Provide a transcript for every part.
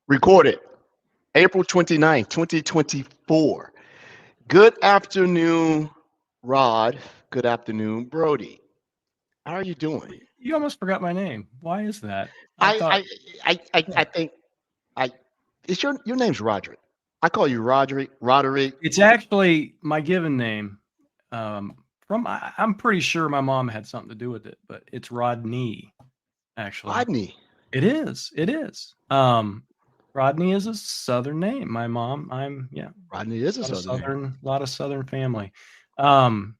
Recorded April 29th, 2024. Good afternoon, Rod. Good afternoon, Brody. How are you doing? You almost forgot my name. Why is that? I I thought I I think I it's your name's Roderick. I call you Roderick. it's actually my given name. I'm pretty sure my mom had something to do with it, but it's Rodney. Actually, Rodney. it is. It is. Rodney is a Southern name. My mom. Rodney is a A southern name. lot of Southern family. Um,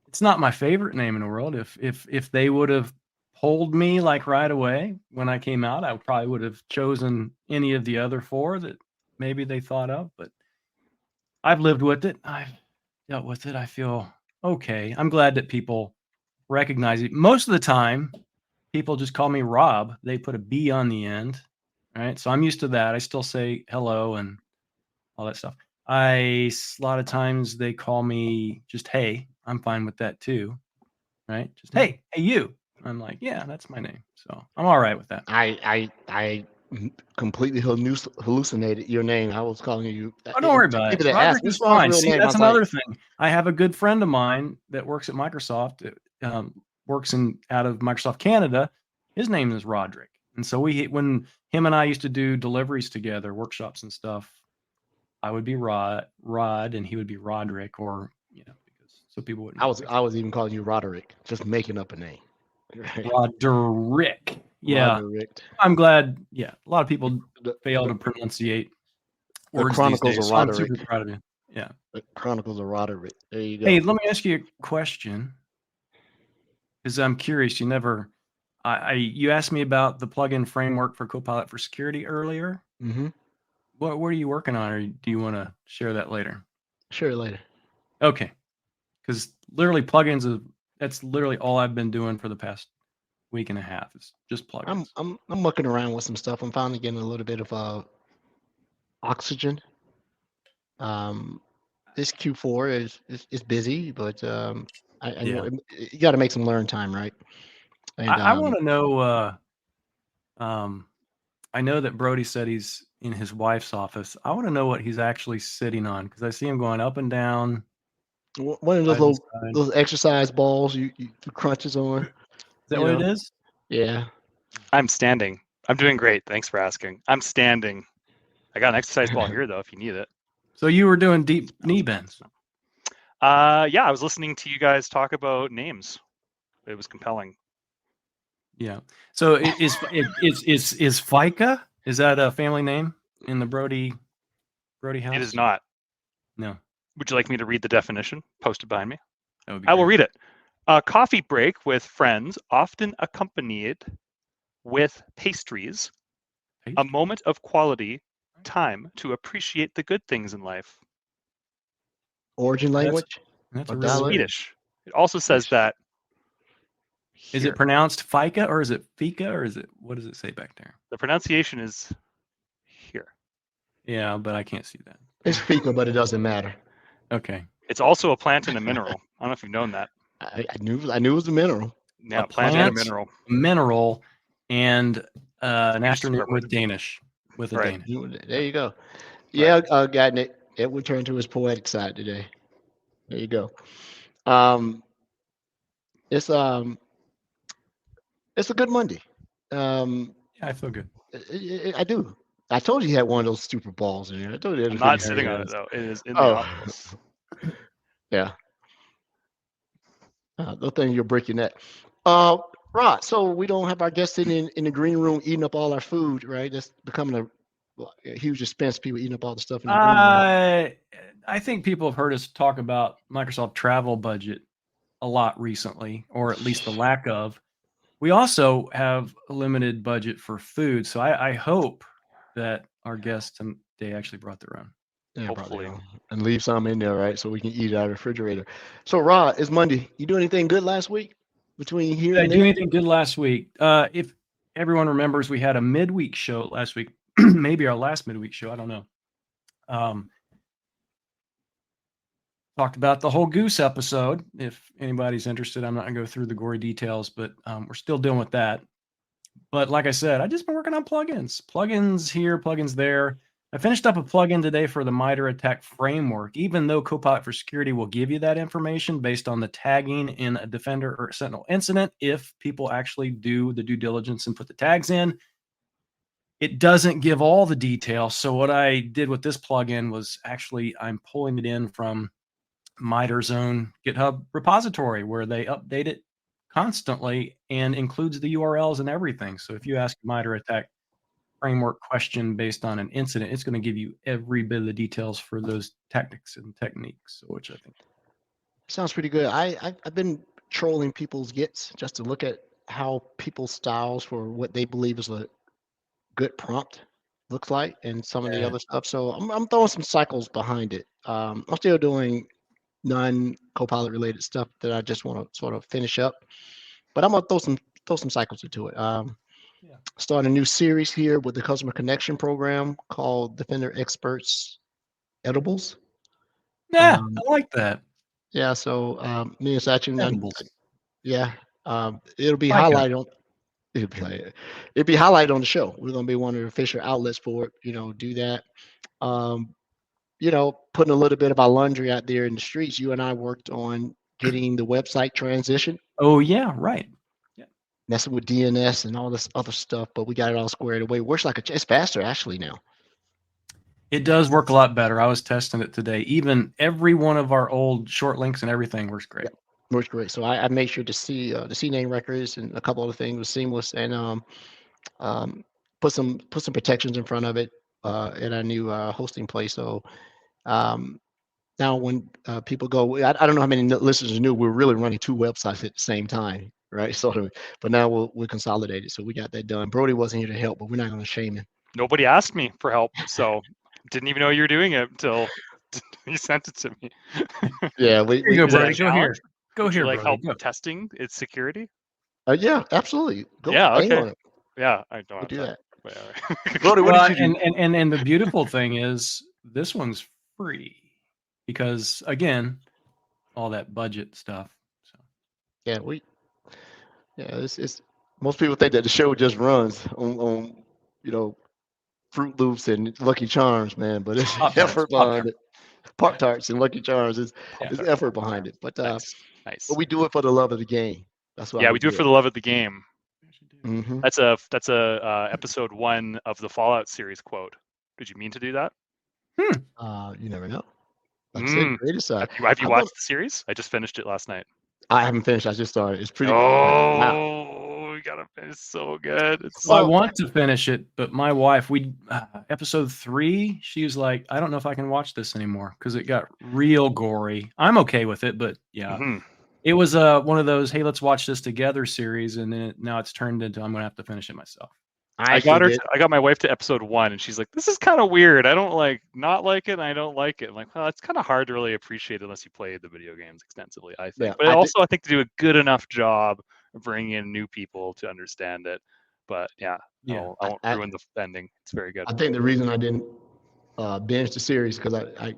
it's not my favorite name in the world. If they would have told me like right away when I came out, I probably would have chosen any of the other four that maybe they thought of. But I've lived with it. I've dealt with it. I feel okay. I'm glad that people recognize it. Most of the time, people just call me Rob. They put a B on the end. Right. So I'm used to that. I still say hello and all that stuff. A lot of times they call me just hey. I'm fine with that too. Right. Just hey, you. I'm like, yeah, that's my name. So I'm all right with that. I completely hallucinated your name. I was calling you. Oh, don't worry about it. People that ask Roderick me is Rod's fine. real See, name, I that's was like, another thing. I have a good friend of mine that works at Microsoft, works out of Microsoft Canada. His name is Roderick. And so when him and I used to do deliveries together, workshops and stuff, I would be Rod, and he would be Roderick, or because so people wouldn't get mixed I was even calling you Roderick, just making up a name. up. Roderick. Yeah. Roderick. I'm glad. Yeah. A lot of people The, fail the, to pronunciate the words these Chronicles of days. So I'm super Roderick. proud of you. Yeah. The Chronicles of Roderick. There you Hey, go. let me ask you a question because I'm curious. You asked me about the plugin framework for Copilot for Security earlier. Mm-hmm. What are you working on, or do you want to share that later? Share it later. Okay, because literally that's literally all I've been doing for the past week and a half is just plugins. I'm mucking around with some stuff. I'm finally getting a little bit of oxygen. Um, this Q4 is busy, but I know Yeah, you got to make some learn time, right? And I want to know. I know that Brody said he's in his wife's office. I want to know what he's actually sitting on because I see him going up and down, one of those side to little side. those exercise balls you crunches on, Is that what it is? Yeah. I'm standing. I'm doing great. Thanks for asking. I'm standing. I got an exercise ball here, though, if you need it. So you were doing deep knee bends. Yeah, I was listening to you guys talk about names. It was compelling. Yeah. So is FICA? Is that a family name in the Brody house? It is not. No. Would you like me to read the definition posted behind me? That would be I will great. read it. A coffee break with friends, often accompanied with pastries. A moment of quality time to appreciate the good things in life. Origin language? That's or a really dialect? Swedish. It also says that. Is here. it pronounced FICA or is it FICA or is it what does it say back there? The pronunciation is here. Yeah, but I can't see that. It's Fika, but it doesn't matter. Okay. It's also a plant and a mineral. I don't know if you've known that. I knew it was a mineral. Yeah, A plant and a plant, mineral. mineral, and an Swedish afternoon swear with word. Danish. With a Right. Danish. There you go. Yeah, got it. It would turn to his poetic side today. There you go. It's a good Monday. Yeah, I feel good. I do. I told you he had one of those stupid balls in there. I told you. I'm not sitting on it though. It is in the office. Yeah. No thing you'll break your neck. Rod, so we don't have our guests sitting in the green room eating up all our food, right? That's becoming a huge expense. People eating up all the stuff in the green room. I think people have heard us talk about Microsoft travel budget a lot recently, or at least the lack of. We also have a limited budget for food, so I hope that our guests they actually brought their own. Yeah, Hopefully. probably. And leave some in there, right? So we can eat it out of the refrigerator. So, Rod, it's Monday. You do anything good last week between here Did I and do there? anything good last week? If everyone remembers, we had a midweek show last week, maybe our last midweek show. I don't know. Talked about the whole goose episode. If anybody's interested, I'm not going to go through the gory details, but we're still dealing with that. But like I said, I just been working on plugins here, plugins there. I finished up a plugin today for the MITRE ATT&CK framework. Even though Copilot for Security will give you that information based on the tagging in a Defender or Sentinel incident, if people actually do the due diligence and put the tags in, it doesn't give all the details. So what I did with this plugin was actually I'm pulling it in from MITRE's own GitHub repository where they update it constantly and includes the URLs and everything. So if you ask MITRE ATT&CK framework question based on an incident, it's going to give you every bit of the details for those tactics and techniques, which I think Sounds pretty good. I've been trolling people's Gits just to look at how people's styles for what they believe is a good prompt looks like and some of the other stuff. So I'm throwing some cycles behind it. I'm still doing non-Copilot related stuff that I just want to sort of finish up, but I'm gonna throw some cycles into it. Start a new series here with the customer connection program called Defender Experts Edibles. I like that. Yeah, so me and Sachin, Edibles. it'll be Like highlighted on it'll be highlighted on the show. We're gonna be one of the official outlets for it. Do that. Putting a little bit of our laundry out there in the streets. You and I worked on getting the website transition, Oh yeah, right. messing with DNS and all this other stuff, but we got it all squared away. Works like it's faster actually now. It does work a lot better. I was testing it today. Even every one of our old short links and everything works great. Works great. So I made sure to see the CNAME records and a couple other things was seamless, and put some protections in front of it in our new hosting place. So now when people go, I don't know how many listeners knew we're really running two websites at the same time, right? So, but now we're consolidated. So we got that done. Brody wasn't here to help, but we're not going to shame him. Nobody asked me for help, so didn't even know you were doing it until you sent it to me. Yeah, Here you go, Is that a Brody. Go here. challenge? Go Would here, you like Brody. help testing its security? yeah, absolutely. Go Yeah, bang okay. on it. Yeah, I don't We'll have do time. that. Brody, what Well, did you do? and the beautiful thing is this one's free because again, all that budget stuff. So Yeah, it's most people think that the show just runs on Fruit Loops and Lucky Charms, man, but it's effort behind it. Pop-Tarts and Lucky Charms is effort behind it. But nice. But we do it for the love of the game. That's why we do it for the love of the game. Mm-hmm. That's a episode 1 of the Fallout series quote. Did you mean to do that? You never know. Like I said, creative side. Have you watched the series? I just finished it last night. I haven't finished. I just started. It's pretty. Oh, we gotta finish. It's so good. I want to finish it, but my wife, episode 3, she was like, I don't know if I can watch this anymore because it got real gory. I'm okay with it, but yeah, it was one of those, hey, let's watch this together series, and then now it's turned into I'm gonna have to finish it myself. I got my wife to episode 1, and she's like, "This is kind of weird. I don't not like it, and I don't like it." I'm like, "Well, it's kind of hard to really appreciate unless you play the video games extensively, I think." But I think to do a good enough job of bringing in new people to understand it. But I won't ruin the ending. It's very good. I think the reason I didn't binge the series because I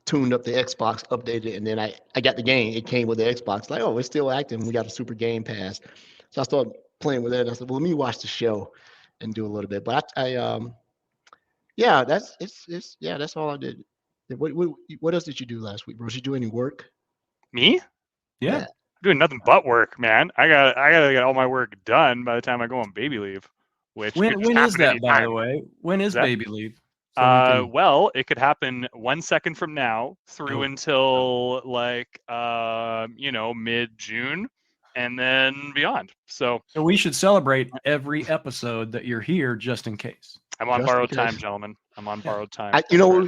tuned up the Xbox, updated it, and then I got the game. It came with the Xbox. Like, oh, it's still active. We got a Super Game Pass, so I started playing with it. And I said, well, let me watch the show and do a little bit. But that's all I did. What else did you do last week, bro? Did you do any work? Me? Yeah. Doing nothing but work, man. I gotta get all my work done by the time I go on baby leave. Which when is that, by the way? When is baby leave? So well, it could happen 1 second from now through until mid-June, and then beyond. So we should celebrate every episode that you're here, just in case. I'm on borrowed time, gentlemen. I'm on borrowed time.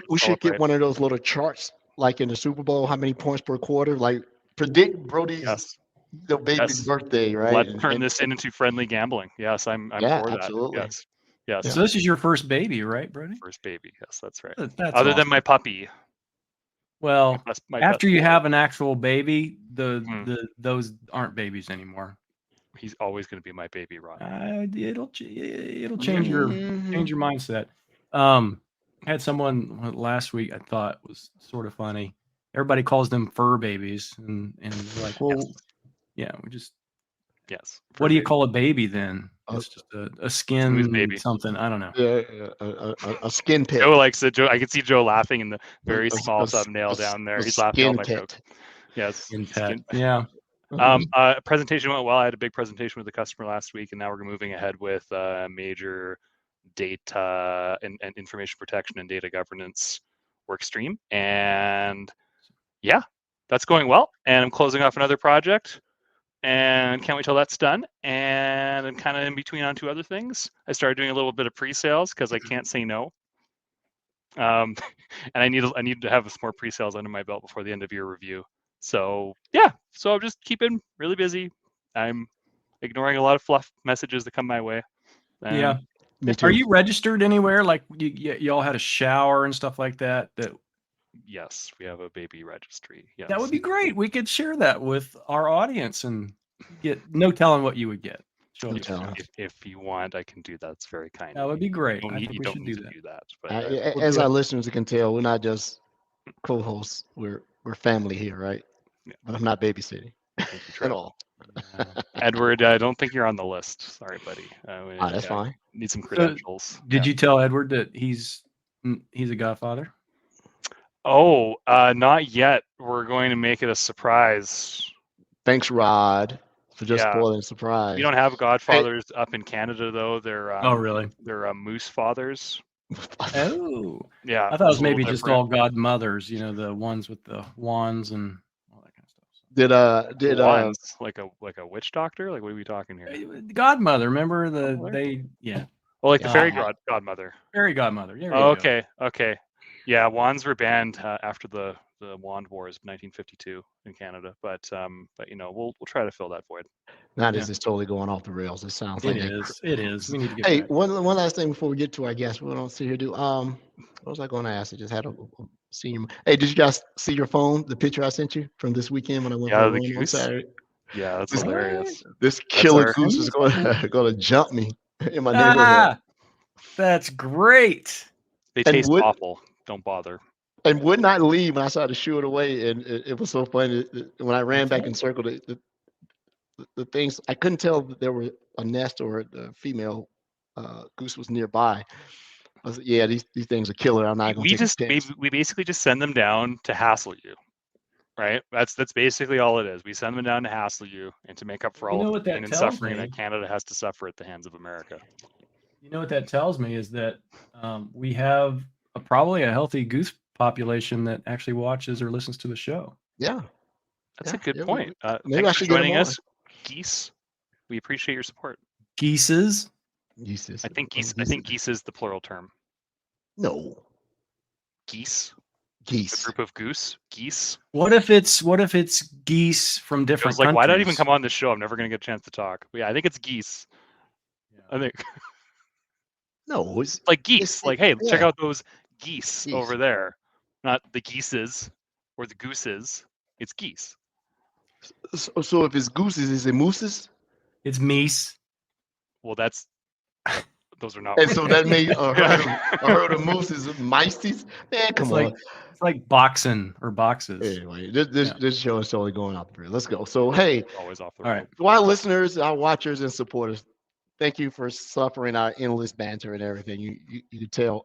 We should get one of those little charts, like in the Super Bowl, how many points per quarter, like predict Brody's baby's birthday, right? Let's turn this into friendly gambling. Yes, I'm for that. Absolutely. Yes. So this is your first baby, right, Brody? First baby. Yes, that's right. That's Other than my puppy. Well, after you have an actual baby, those aren't babies anymore. He's always going to be my baby, Ron. It'll change your mindset. I had someone last week I thought was sort of funny. Everybody calls them fur babies, and they're like, well, we just Yes. What do you call a baby then? It's just a skin baby. something. I don't know. Yeah, a skin pit. Joe likes it. Joe, I can see Joe laughing in the very small thumbnail down there. He's laughing at all my jokes. Yes. Skin pet. Yeah. Presentation went well. I had a big presentation with the customer last week, and now we're moving ahead with major data and information protection and data governance work stream. And yeah, that's going well. And I'm closing off another project and can't wait till that's done. And I'm kind of in between on 2 other things. I started doing a little bit of pre-sales because I can't say no. And I need to have some more pre-sales under my belt before the end of year review. So yeah, so I'm just keeping really busy. I'm ignoring a lot of fluff messages that come my way. Yeah. Are you registered anywhere? Like you all had a shower and stuff like that? Yes, we have a baby registry. Yes. That would be great. We could share that with our audience and get no telling what you would get. If you want, I can do that. It's very kind. That would be great. You don't need to do that. But, as our listeners can tell, we're not just co-hosts. We're family here, right? Yeah. But I'm not babysitting at all. Edward, I don't think you're on the list. Sorry, buddy. That's fine. Need some credentials. Did you tell Edward that he's a godfather? Oh, not yet. We're going to make it a surprise. Thanks, Rod, for just spoiling the surprise. We don't have godfathers up in Canada though. They're oh really? They're moose fathers. Oh yeah. I thought it was maybe just all godmothers. You know, the ones with the wands and all that kind of stuff. So. Did wands like a witch doctor? Like what are we talking here? Godmother. Remember yeah. Oh, like the fairy godmother. Fairy godmother. Yeah. Oh, okay. Okay. Yeah, wands were banned after the wand wars of 1952 in Canada, but you know we'll try to fill that void. Now this is totally going off the rails. It sounds like it is. We need to get hey, back. one last thing before we get to our guest. We don't see here. What was I going to ask? I just had a senior. Hey, did you guys see your phone? The picture I sent you from this weekend when I went on Saturday. Yeah, that's hilarious. This killer goose is going to jump me in my neighborhood. That's great. They taste awful. Don't bother. And would not leave when I started to shoo it away. And it was so funny. When I ran back and circled it, the things, I couldn't tell that there were a nest or a female goose was nearby. I was like, yeah, these things are killer. I'm not going to we basically just send them down to hassle you. Right? That's basically all it is. We send them down to hassle you and to make up for all of the pain and suffering that Canada has to suffer at the hands of America. You know what that tells me is that we have probably a healthy goose population that actually watches or listens to the show. Yeah, that's a good point. Maybe I should joining us, geese. We appreciate your support. Geeses. I think geese. I think geese is the plural term. No. Geese. A group of geese. What if it's geese from different countries? Why not even come on this show? I'm never going to get a chance to talk. But yeah, I think it's geese. Yeah. I think. No, it's like geese. Hey, check out those geese over there. Not the geeses or the gooses. It's geese. So if it's gooses, is it mooses? It's meese. Well, those are not. And so that means a herd of mooses, mices. Man, come on. It's like boxing or boxes. Anyway, this show is totally going off the rails. Let's go. So hey, always off the rails. All right. To our listeners, our watchers, and supporters, thank you for suffering our endless banter and everything. You can tell.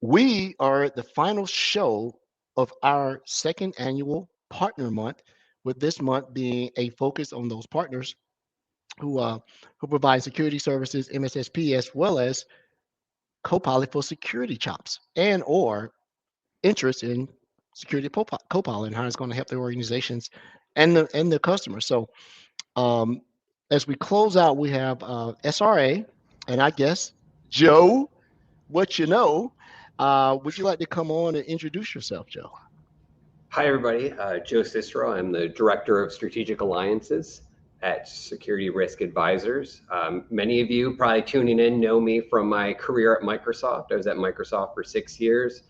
We are at the final show of our second annual partner month, with this month being a focus on those partners who provide security services, MSSP, as well as Copilot for security chops and or interest in security Copilot and how it's going to help their organizations and the customers. So as we close out, we have SRA, and I guess Joe, what you know. Would you like to come on and introduce yourself, Joe? Hi, everybody. Joe Cicero. I'm the Director of Strategic Alliances at Security Risk Advisors. Many of you probably tuning in know me from my career at Microsoft. I was at Microsoft for 6 years.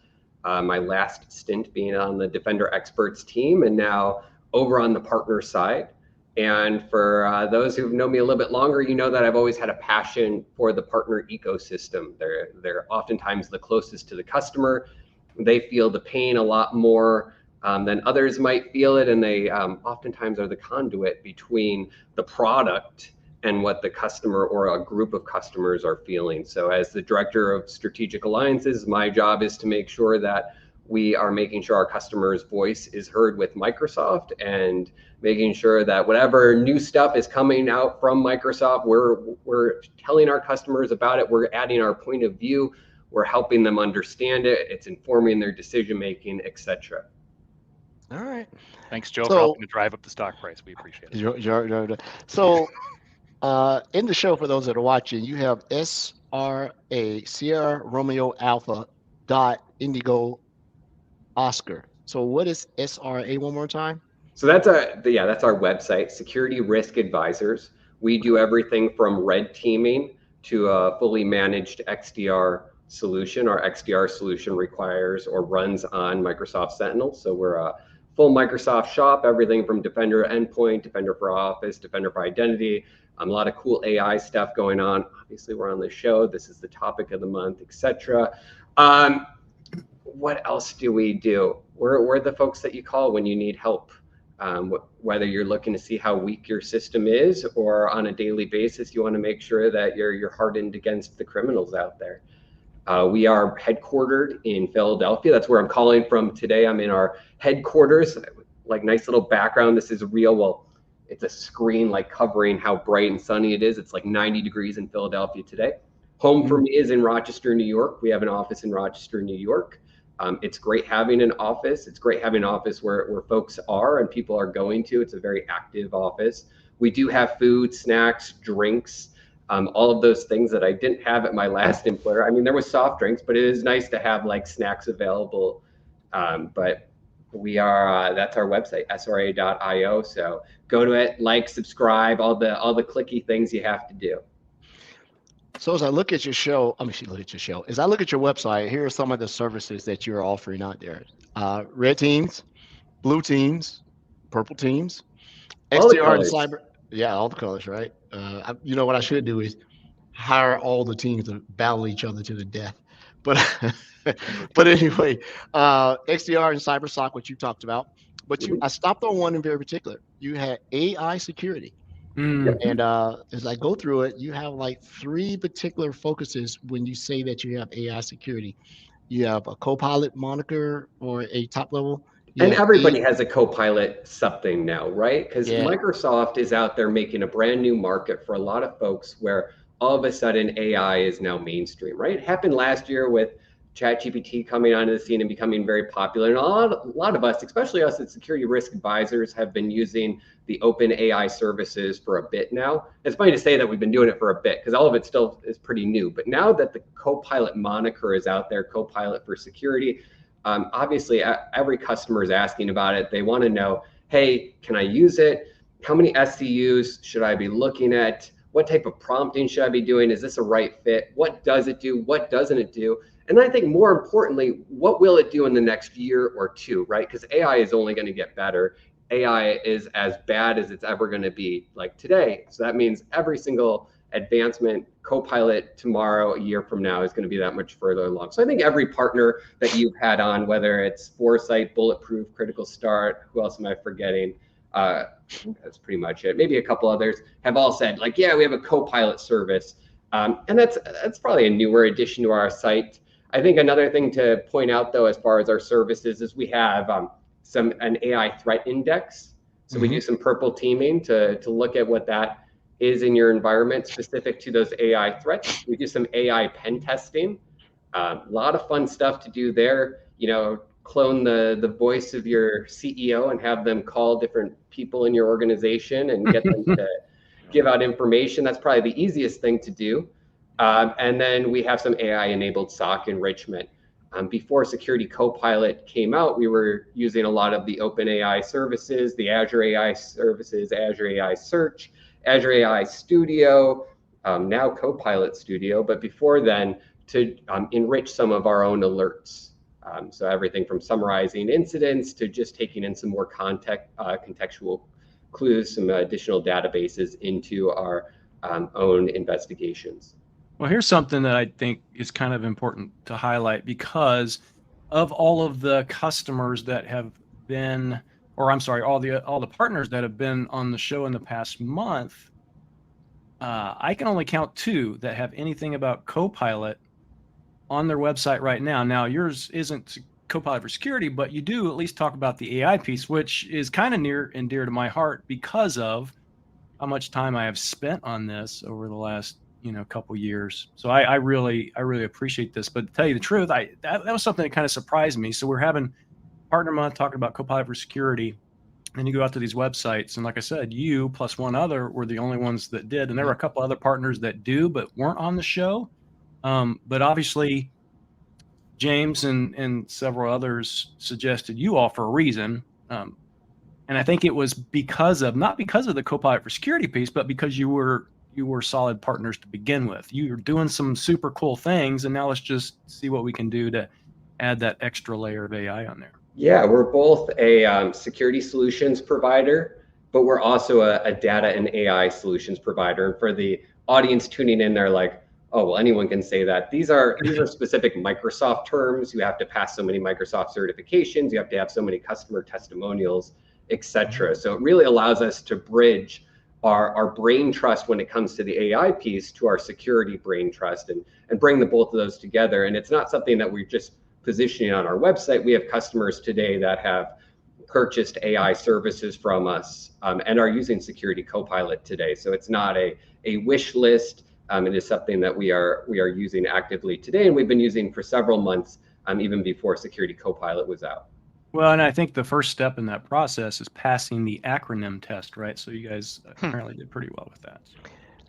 My last stint being on the Defender Experts team, and now over on the partner side. And for those who've known me a little bit longer, you know that I've always had a passion for the partner ecosystem. They're oftentimes the closest to the customer. They feel the pain a lot more Then others might feel it, and they oftentimes are the conduit between the product and what the customer or a group of customers are feeling. So as the director of strategic alliances, my job is to make sure that we are making sure our customer's voice is heard with Microsoft, and making sure that whatever new stuff is coming out from Microsoft, we're telling our customers about it. We're adding our point of view. We're helping them understand it. It's informing their decision making, etc. All right. Thanks, Joe, for helping to drive up the stock price. We appreciate it. So, in the show, for those that are watching, you have SRA, Sierra Romeo Alpha Indigo Oscar. So what is SRA one more time? So that's our website, Security Risk Advisors. We do everything from red teaming to a fully managed XDR solution. Our XDR solution requires or runs on Microsoft Sentinel. So we're a full Microsoft shop, everything from Defender Endpoint, Defender for Office, Defender for Identity, a lot of cool AI stuff going on. Obviously, we're on the show. This is the topic of the month, etc. What else do we do? We're the folks that you call when you need help. Whether you're looking to see how weak your system is, or on a daily basis, you want to make sure that you're hardened against the criminals out there. We are headquartered in Philadelphia. That's where I'm calling from today. I'm in our headquarters. Like, nice little background. This is real. Well, it's a screen like covering how bright and sunny it is. It's like 90 degrees in Philadelphia today. Home for me is in Rochester, New York. We have an office in Rochester, New York. It's great having an office. It's great having an office where folks are and people are going to. It's a very active office. We do have food, snacks, drinks, all of those things that I didn't have at my last employer. I mean, there was soft drinks, but it is nice to have like snacks available. But we are, that's our website, sra.io. So go to it, like, subscribe, all the clicky things you have to do. So as I look at your show, as I look at your website, here are some of the services that you're offering out there. Red teams, blue teams, purple teams, XDR and cyber. Yeah, all the colors, right? You know what I should do is hire all the teams to battle each other to the death. But but anyway, XDR and CyberSOC, what you talked about. But I stopped on one in very particular. You had AI security. And as I go through it, you have like 3 particular focuses when you say that you have AI security. You have a Copilot moniker or a top level. And everybody has a Copilot something now, right? Because Microsoft is out there making a brand new market for a lot of folks where all of a sudden AI is now mainstream, right? It happened last year with ChatGPT coming onto the scene and becoming very popular. And a lot of us, especially us at Security Risk Advisors, have been using the open AI services for a bit now. It's funny to say that we've been doing it for a bit because all of it still is pretty new. But now that the Copilot moniker is out there, Copilot for security, obviously every customer is asking about it. They want to know, hey, can I use it? How many SCUs should I be looking at? What type of prompting should I be doing? Is this a right fit? What does it do? What doesn't it do? And I think more importantly, what will it do in the next year or 2, right? Because AI is only going to get better. AI is as bad as it's ever going to be like today. So that means every single advancement, Copilot tomorrow, a year from now, is going to be that much further along. So I think every partner that you've had on, whether it's Foresight, Bulletproof, Critical Start, who else am I forgetting? That's pretty much it. Maybe a couple others have all said like, yeah, we have a Copilot service. And that's probably a newer addition to our site. I think another thing to point out, though, as far as our services, is we have an AI threat index. So we do some purple teaming to look at what that is in your environment specific to those AI threats. We do some AI pen testing. A lot of fun stuff to do there. You know, clone the voice of your CEO and have them call different people in your organization and get them to give out information. That's probably the easiest thing to do. And then we have some AI-enabled SOC enrichment. Before Security Copilot came out, we were using a lot of the OpenAI services, the Azure AI services, Azure AI Search, Azure AI Studio, now Copilot Studio, but before then to enrich some of our own alerts. So everything from summarizing incidents to just taking in some more contextual clues, some additional databases into our own investigations. Well, here's something that I think is kind of important to highlight because of all of the customers that have been, or I'm sorry, all the partners that have been on the show in the past month, I can only count 2 that have anything about Copilot on their website right now. Now, yours isn't Copilot for security, but you do at least talk about the AI piece, which is kind of near and dear to my heart because of how much time I have spent on this over the last couple years. So I really appreciate this. But to tell you the truth, that was something that kind of surprised me. So we're having Partner Month talking about Copilot for security. And you go out to these websites, and like I said, you plus one other were the only ones that did. And there were a couple other partners that do, but weren't on the show. But obviously, James and several others suggested you all for a reason. And I think it was not because of the Copilot for security piece, but because you were solid partners to begin with. You were doing some super cool things, and now let's just see what we can do to add that extra layer of AI on there. Yeah, we're both a security solutions provider, but we're also a data and AI solutions provider. And for the audience tuning in, they're like, oh, well, anyone can say that. These are specific Microsoft terms. You have to pass so many Microsoft certifications. You have to have so many customer testimonials, etc. So it really allows us to bridge our brain trust when it comes to the AI piece to our security brain trust and bring the both of those together. And it's not something that we're just positioning on our website. We have customers today that have purchased AI services from us and are using Security Copilot today. So it's not a wish list. It is something that we are using actively today, and we've been using for several months, even before Security Copilot was out. Well, and I think the first step in that process is passing the acronym test, right? So you guys apparently did pretty well with that.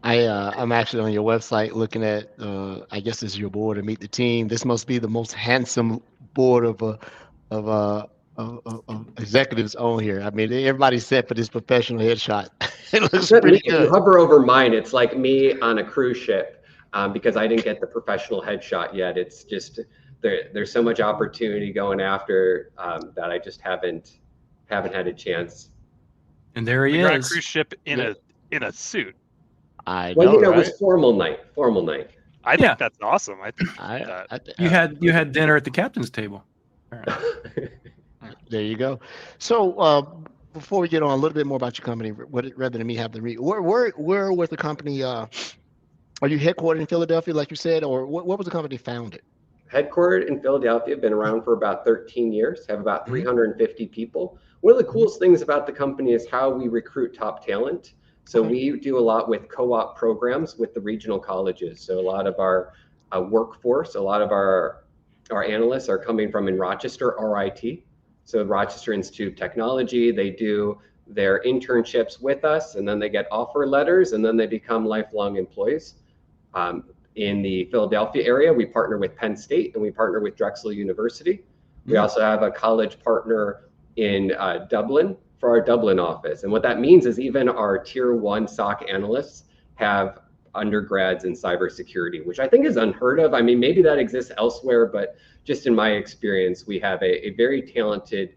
I'm actually on your website looking at, I guess this is your board to meet the team. This must be the most handsome board of executives on here. I mean, everybody's set for this professional headshot. It looks pretty good. If you hover over mine, it's like me on a cruise ship because I didn't get the professional headshot yet. It's just there's so much opportunity going after that I just haven't had a chance. And there he is. You're on a cruise ship in a suit. It was formal night. I think that's awesome. I think you had dinner at the captain's table. There you go. So before we get on a little bit more about your company, rather than me having to read, where was the company? Are you headquartered in Philadelphia, like you said, or what was the company founded? Headquartered in Philadelphia, been around for about 13 years, have about 350 people. One of the coolest things about the company is how we recruit top talent. So we do a lot with co-op programs with the regional colleges. So a lot of our workforce, a lot of our analysts are coming from in Rochester, RIT. So Rochester Institute of Technology, they do their internships with us, and then they get offer letters, and then they become lifelong employees. In the Philadelphia area, we partner with Penn State, and we partner with Drexel University. We also have a college partner in Dublin for our Dublin office. And what that means is even our tier 1 SOC analysts have undergrads in cybersecurity, which I think is unheard of. I mean, maybe that exists elsewhere, but just in my experience, we have a very talented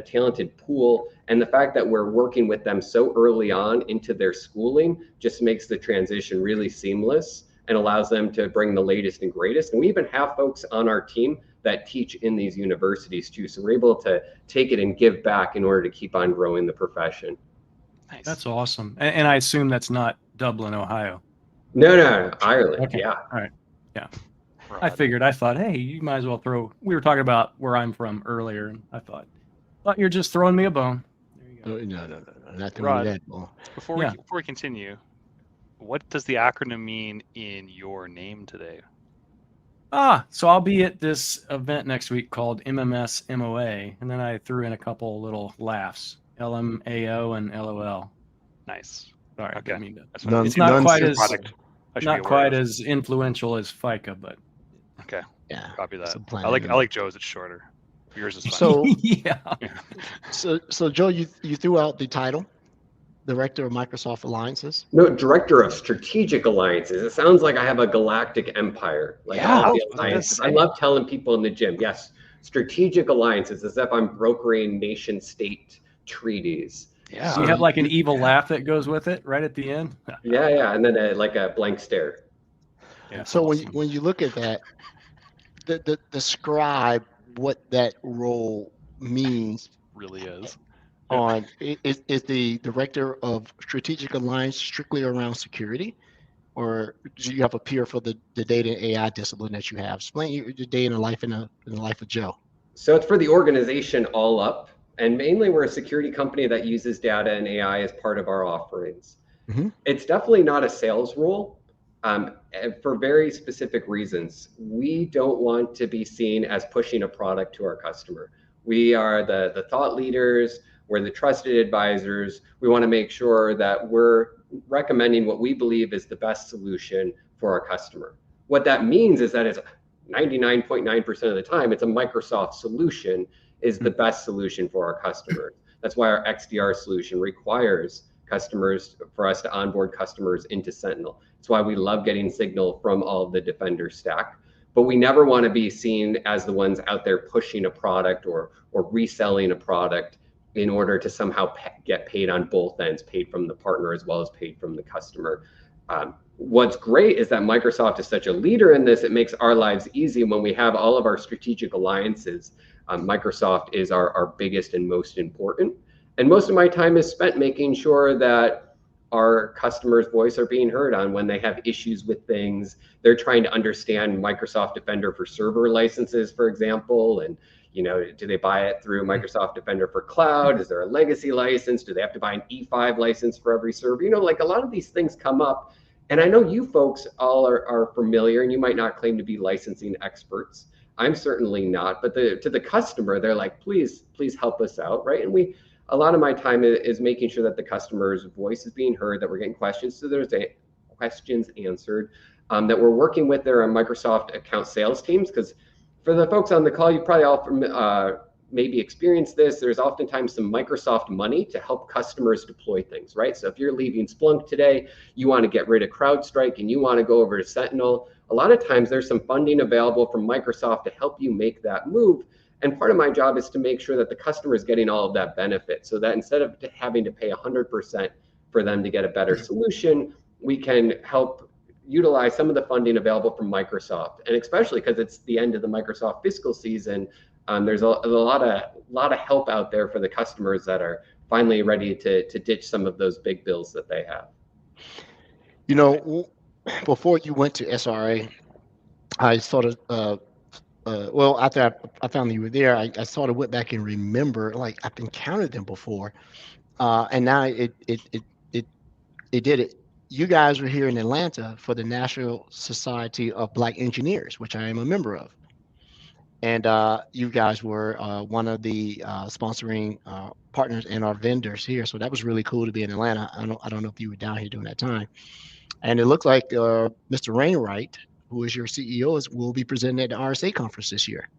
talented pool. And the fact that we're working with them so early on into their schooling just makes the transition really seamless and allows them to bring the latest and greatest. And we even have folks on our team that teach in these universities too. So we're able to take it and give back in order to keep on growing the profession. Nice. That's awesome. And I assume that's not Dublin, Ohio. No, Ireland. Okay. Yeah. All right. Yeah. I thought, hey, you might as well we were talking about where I'm from earlier, and I thought you're just throwing me a bone. There you go. No, not throwing that bone. Before we continue, what does the acronym mean in your name today? So I'll be at this event next week called MMS MOA, and then I threw in a couple little laughs, LMAO and LOL. Nice. Sorry, okay. It's not quite as influential as FICA, but okay. Yeah. Copy that. I like Joe's. It's shorter. Yours is fine. So yeah. So Joe, you threw out the title, Director of Microsoft Alliances. No, Director of Strategic Alliances. It sounds like I have a galactic empire. All the alliances. I love telling people in the gym, yes, strategic alliances, as if I'm brokering nation state treaties. Yeah. So you have like an evil laugh that goes with it right at the end. Yeah, and then like a blank stare. Yeah. So awesome. when you look at that, describe what that role means Really is. on is the director of strategic alliance strictly around security, or do you have a peer for the data and AI discipline that you have? Explain your day in the life in the life of Joe. So it's for the organization all up, and mainly we're a security company that uses data and AI as part of our offerings. Mm-hmm. It's definitely not a sales role, for very specific reasons. We don't want to be seen as pushing a product to our customer. We are the thought leaders, we're the trusted advisors. We want to make sure that we're recommending what we believe is the best solution for our customer. What that means is that it's 99.9% of the time, it's a Microsoft solution is the best solution for our customers. That's why our XDR solution requires customers for us to onboard customers into Sentinel. It's why we love getting signal from all of the Defender stack. But we never want to be seen as the ones out there pushing a product or reselling a product in order to somehow get paid on both ends, paid from the partner as well as paid from the customer. What's great is that Microsoft is such a leader in this. It makes our lives easy when we have all of our strategic alliances. Microsoft is our biggest and most important. And most of my time is spent making sure that our customers' voice are being heard on when they have issues with things. They're trying to understand Microsoft Defender for server licenses, for example, and do they buy it through Microsoft Defender for cloud? Is there a legacy license? Do they have to buy an E5 license for every server? Like a lot of these things come up. And I know you folks all are familiar, and you might not claim to be licensing experts. I'm certainly not, but to the customer, they're like, please help us out, right? And a lot of my time is making sure that the customer's voice is being heard, that we're getting questions, so there's questions answered, that we're working with their Microsoft account sales teams, because for the folks on the call, you probably all maybe experienced this. There's oftentimes some Microsoft money to help customers deploy things, right? So if you're leaving Splunk today, you want to get rid of CrowdStrike and you want to go over to Sentinel, a lot of times there's some funding available from Microsoft to help you make that move. And part of my job is to make sure that the customer is getting all of that benefit, so that instead of having to pay 100% for them to get a better solution, we can help utilize some of the funding available from Microsoft. And especially because it's the end of the Microsoft fiscal season, there's a lot of help out there for the customers that are finally ready to ditch some of those big bills that they have. Before you went to SRA, I sort of well, after I found that you were there, I sort of went back and remember, like, I've encountered them before, and now it did it. You guys were here in Atlanta for the National Society of Black Engineers, which I am a member of, and you guys were one of the sponsoring partners and our vendors here. So that was really cool to be in Atlanta. I don't know if you were down here during that time, and it looks like Mr. Rainwright, who is your CEO, will be presenting at the RSA conference this year.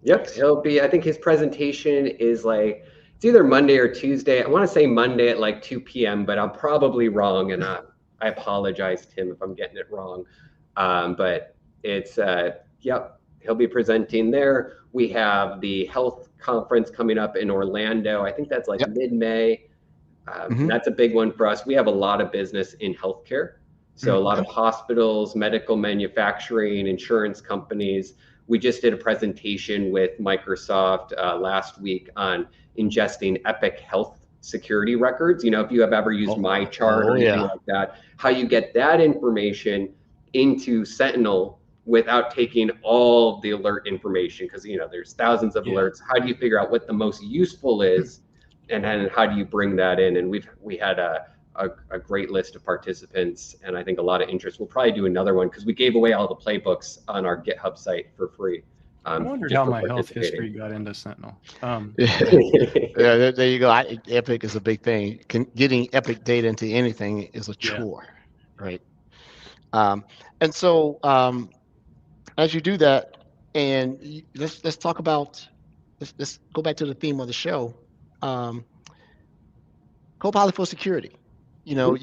Yep, he'll be. I think his presentation is it's either Monday or Tuesday. I want to say Monday at 2 p.m., but I'm probably wrong, and I apologize, Tim, if I'm getting it wrong. But it's yep, he'll be presenting there. We have the health conference coming up in Orlando. I think that's mid-May. That's a big one for us. We have a lot of business in healthcare. So a lot of hospitals, medical manufacturing, insurance companies. We just did a presentation with Microsoft last week on ingesting Epic Health security records. If you have ever used MyChart or anything like that, how you get that information into Sentinel without taking all the alert information, because there's thousands of alerts. How do you figure out what the most useful is, and then how do you bring that in? And we had a great list of participants, and I think a lot of interest. We'll probably do another one because we gave away all the playbooks on our GitHub site for free. I wondered how my health history got into Sentinel. Yeah, there you go. Epic is a big thing. Getting Epic data into anything is a chore, right? And so as you do that, and let's talk about let's go back to the theme of the show. Copilot for security. You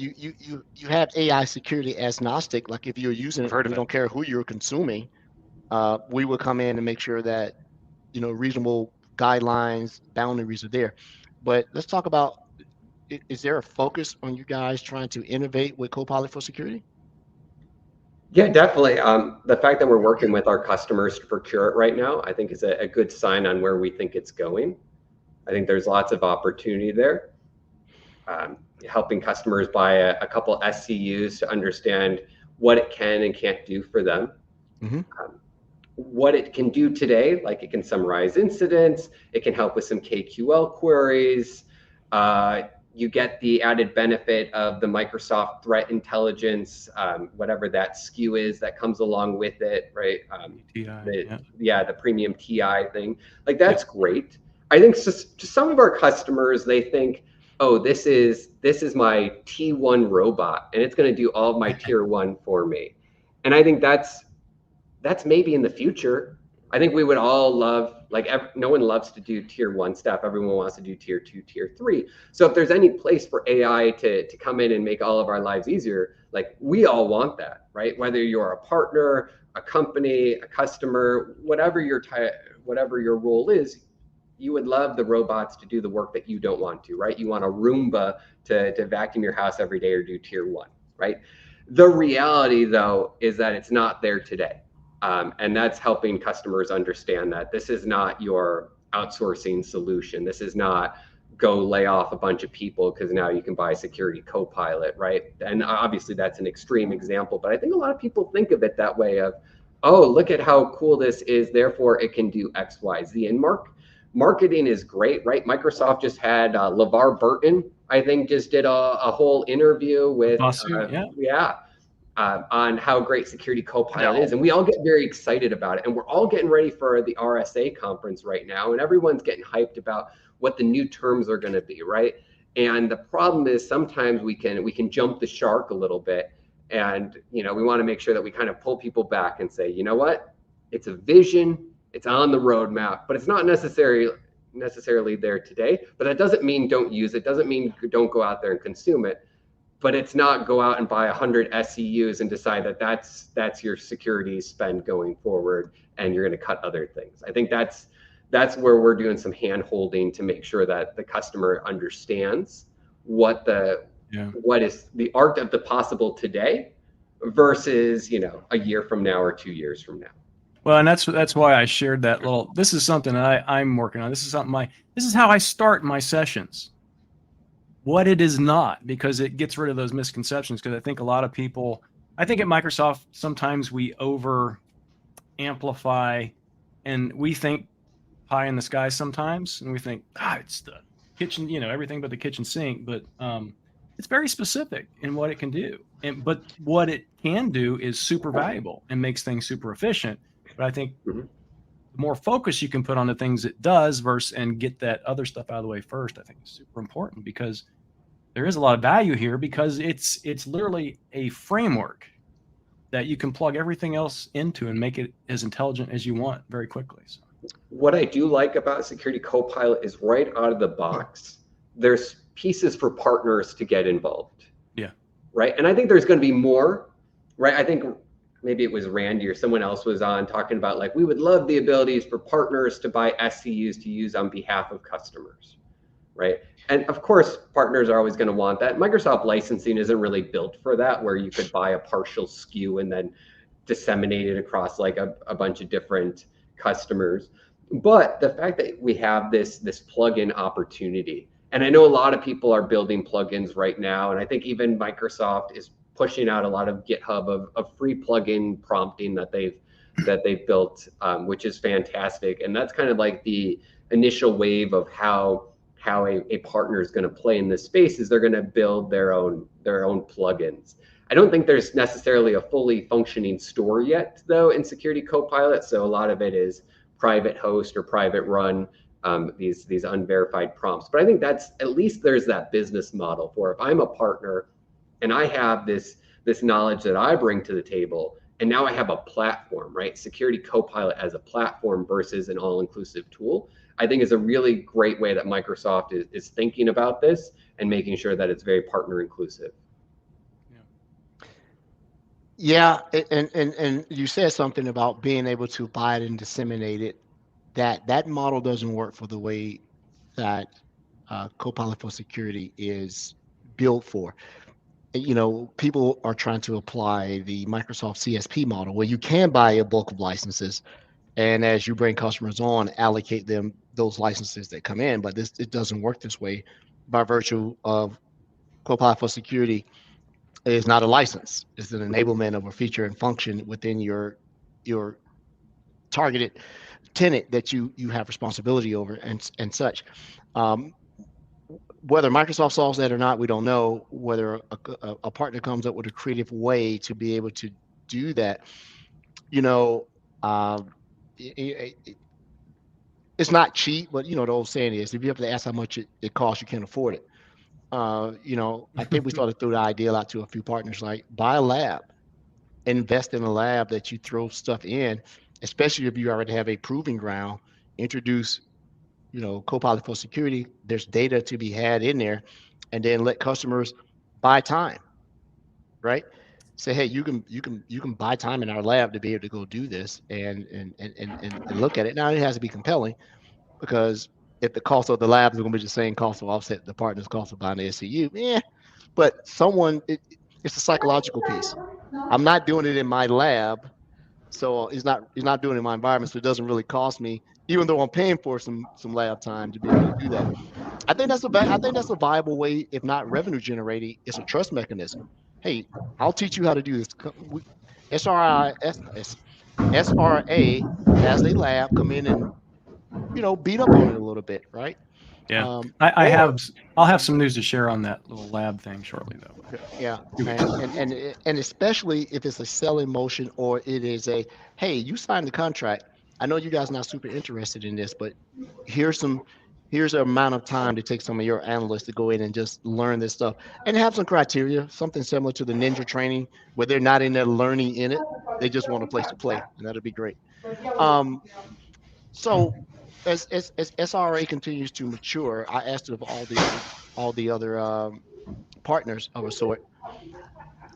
have AI security agnostic. Like if you're using it, we don't care who you're consuming. We will come in and make sure that reasonable guidelines, boundaries are there. But let's talk about: is there a focus on you guys trying to innovate with Copilot for security? Yeah, definitely. The fact that we're working with our customers to procure it right now, I think is a good sign on where we think it's going. I think there's lots of opportunity there. Helping customers buy a couple SCUs to understand what it can and can't do for them. What it can do today, like it can summarize incidents, it can help with some KQL queries. You get the added benefit of the Microsoft threat intelligence, whatever that SKU is that comes along with it, right? The premium TI thing. Like that's great. I think to some of our customers, they think, oh, this is my T1 robot, and it's going to do all of my tier 1 for me. And I think that's maybe in the future. I think we would all love, like, no one loves to do tier 1 stuff. Everyone wants to do tier 2, tier 3. So if there's any place for AI to come in and make all of our lives easier, like we all want that, right? Whether you're a partner, a company, a customer, whatever your role is, you would love the robots to do the work that you don't want to, right? You want a Roomba to vacuum your house every day or do tier 1, right? The reality, though, is that it's not there today. And that's helping customers understand that this is not your outsourcing solution. This is not go lay off a bunch of people because now you can buy Security Copilot, right? And obviously that's an extreme example, but I think a lot of people think of it that way of, oh, look at how cool this is, therefore it can do X, Y, Z. And marketing is great, right? Microsoft just had LeVar Burton, I think, just did a whole interview with, on how great Security Copilot is. And we all get very excited about it. And we're all getting ready for the RSA conference right now. And everyone's getting hyped about what the new terms are going to be, right? And the problem is sometimes we can jump the shark a little bit. And, we want to make sure that we kind of pull people back and say, you know what? It's a vision. It's on the roadmap, but it's not necessarily there today. But that doesn't mean don't use it. Doesn't mean don't go out there and consume it. But it's not go out and buy 100 SCUs and decide that that's your security spend going forward, and you're going to cut other things. I think that's where we're doing some hand holding to make sure that the customer understands what is the art of the possible today versus a year from now or 2 years from now. Well, and that's why I shared that little. This is something that I'm working on. This is how I start my sessions. What it is not, because it gets rid of those misconceptions. Because I think a lot of people, I think at Microsoft, sometimes we over amplify, and we think pie in the sky sometimes, and we think, it's the kitchen, everything but the kitchen sink. But it's very specific in what it can do. But what it can do is super valuable and makes things super efficient. But I think the more focus you can put on the things it does and get that other stuff out of the way first, I think is super important, because there is a lot of value here, because it's literally a framework that you can plug everything else into and make it as intelligent as you want very quickly. So. What I do like about Security Copilot is right out of the box, there's pieces for partners to get involved. Yeah. Right. And I think there's going to be more, right? I think maybe it was Randy or someone else was on talking about, like, we would love the abilities for partners to buy SCUs to use on behalf of customers, right? And of course, partners are always going to want that. Microsoft licensing isn't really built for that, where you could buy a partial SKU and then disseminate it across like a bunch of different customers. But the fact that we have this plugin opportunity, and I know a lot of people are building plugins right now, and I think even Microsoft is pushing out a lot of GitHub of free plugin prompting that they've built, which is fantastic. And that's kind of like the initial wave of how a partner is going to play in this space, is they're going to build their own plugins. I don't think there's necessarily a fully functioning store yet, though, in Security Copilot. So a lot of it is private host or private run, these unverified prompts. But I think that's, at least there's that business model for, if I'm a partner and I have this knowledge that I bring to the table, and now I have a platform, right? Security Copilot as a platform versus an all-inclusive tool, I think is a really great way that Microsoft is thinking about this and making sure that it's very partner inclusive. Yeah, and you said something about being able to buy it and disseminate it. That model doesn't work for the way that Copilot for Security is built for. People are trying to apply the Microsoft CSP model, where you can buy a bulk of licenses, and as you bring customers on, allocate them those licenses that come in. But it doesn't work this way by virtue of Copilot for Security is not a license. It's an enablement of a feature and function within your targeted tenant that you have responsibility over and such. Whether Microsoft solves that or not, we don't know. Whether a partner comes up with a creative way to be able to do that, it's not cheap, but the old saying is, if you have to ask how much it costs, you can't afford it. I think we started to throw the idea out to a few partners, like buy a lab, invest in a lab that you throw stuff in, especially if you already have a proving ground, introduce, Copilot for Security, there's data to be had in there, and then let customers buy time, right? Say, hey, you can buy time in our lab to be able to go do this and look at it. Now it has to be compelling, because if the cost of the lab is going to be the same cost to offset the partner's cost of buying the SCU, but it's a psychological piece. I'm not doing it in my lab, so he's not doing it in my environment, so it doesn't really cost me, even though I'm paying for some lab time to be able to do that. I think that's a viable way, if not revenue generating. It's a trust mechanism. Hey, I'll teach you how to do this. SRA has a lab, come in and beat up on it a little bit, right? Yeah. I'll have some news to share on that little lab thing shortly, though. Yeah, and especially if it's a selling motion, or it is hey, you signed the contract. I know you guys are not super interested in this, but here's an amount of time to take some of your analysts to go in and just learn this stuff, and have some criteria, something similar to the ninja training, where they're not in there learning in it. They just want a place to play, and that'll be great. So as SRA continues to mature, I asked of all the other partners of a sort,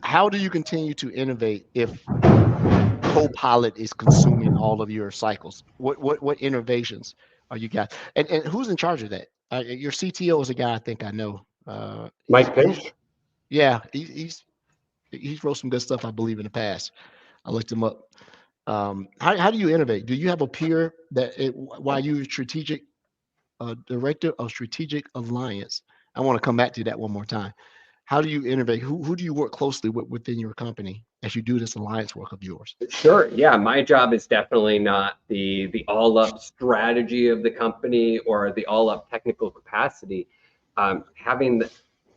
how do you continue to innovate if Copilot is consuming all of your cycles? What innovations are you guys? And who's in charge of that? Your CTO is a guy I think I know. Mike Pinch. Yeah, he's wrote some good stuff, I believe, in the past. I looked him up. How do you innovate? Do you have a peer while you're strategic director of strategic alliance? I want to come back to that one more time. How do you innovate? Who do you work closely with within your company as you do this alliance work of yours? Sure. Yeah, my job is definitely not the all-up strategy of the company or the all-up technical capacity. Having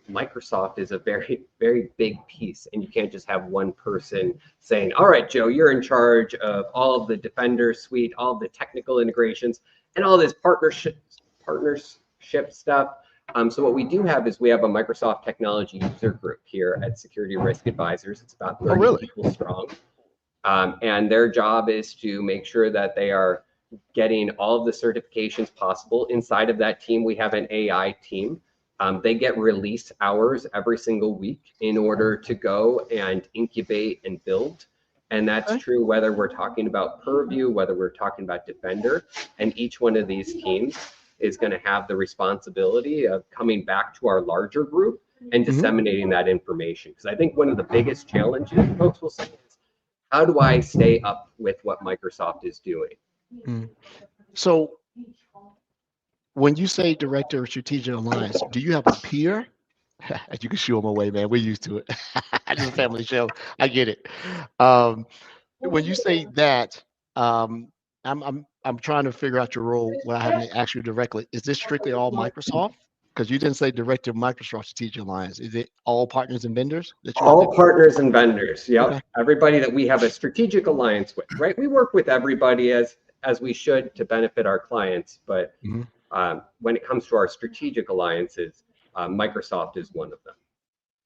Microsoft is a very, very big piece, and you can't just have one person saying, all right, Joe, you're in charge of all of the Defender suite, all of the technical integrations, and all this partnership stuff. So what we do have is we have a Microsoft technology user group here at Security Risk Advisors. It's about 30 people strong. And their job is to make sure that they are getting all of the certifications possible. Inside of that team, we have an AI team. They get release hours every single week in order to go and incubate and build. And that's true whether we're talking about Purview, whether we're talking about Defender, and each one of these teams is going to have the responsibility of coming back to our larger group and disseminating that information. Because I think one of the biggest challenges folks will say is, how do I stay up with what Microsoft is doing? So when you say director of strategic alliance, do you have a peer? You can shoo them away, man. We're used to it. It's a family show. I get it. When you say that, I'm trying to figure out your role when I haven't asked you directly. Is this strictly all Microsoft? Because you didn't say director of Microsoft Strategic Alliance. Is it all partners and vendors? All partners and vendors. Yep. Okay. Everybody that we have a strategic alliance with, right? We work with everybody as we should to benefit our clients. But when it comes to our strategic alliances, Microsoft is one of them.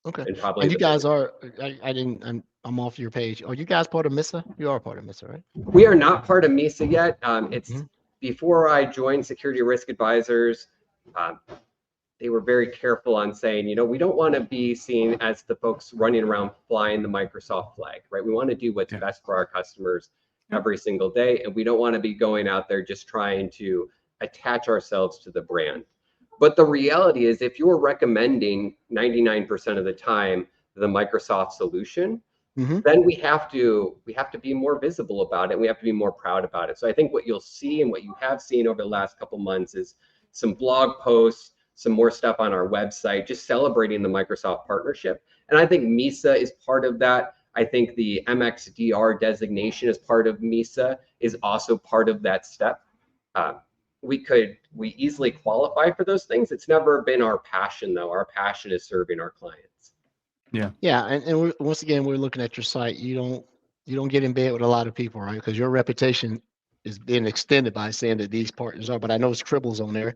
Okay. And you guys are, I'm off your page. Are you guys part of MISA? You are part of MISA, right? We are not part of MISA yet. It's before I joined Security Risk Advisors, they were very careful on saying, we don't want to be seen as the folks running around flying the Microsoft flag, right? We want to do what's best for our customers every single day. And we don't want to be going out there just trying to attach ourselves to the brand. But the reality is, if you're recommending 99% of the time the Microsoft solution, then we have to be more visible about it. We have to be more proud about it. So I think what you'll see and what you have seen over the last couple months is some blog posts, some more stuff on our website, just celebrating the Microsoft partnership. And I think MISA is part of that. I think the MXDR designation as part of MISA is also part of that step. We easily qualify for those things. It's never been our passion, though. Our passion is serving our clients. Yeah, and once again, we're looking at your site. You don't get in bed with a lot of people, right? Because your reputation is being extended by saying that these partners are. But I know it's Cribble's on there,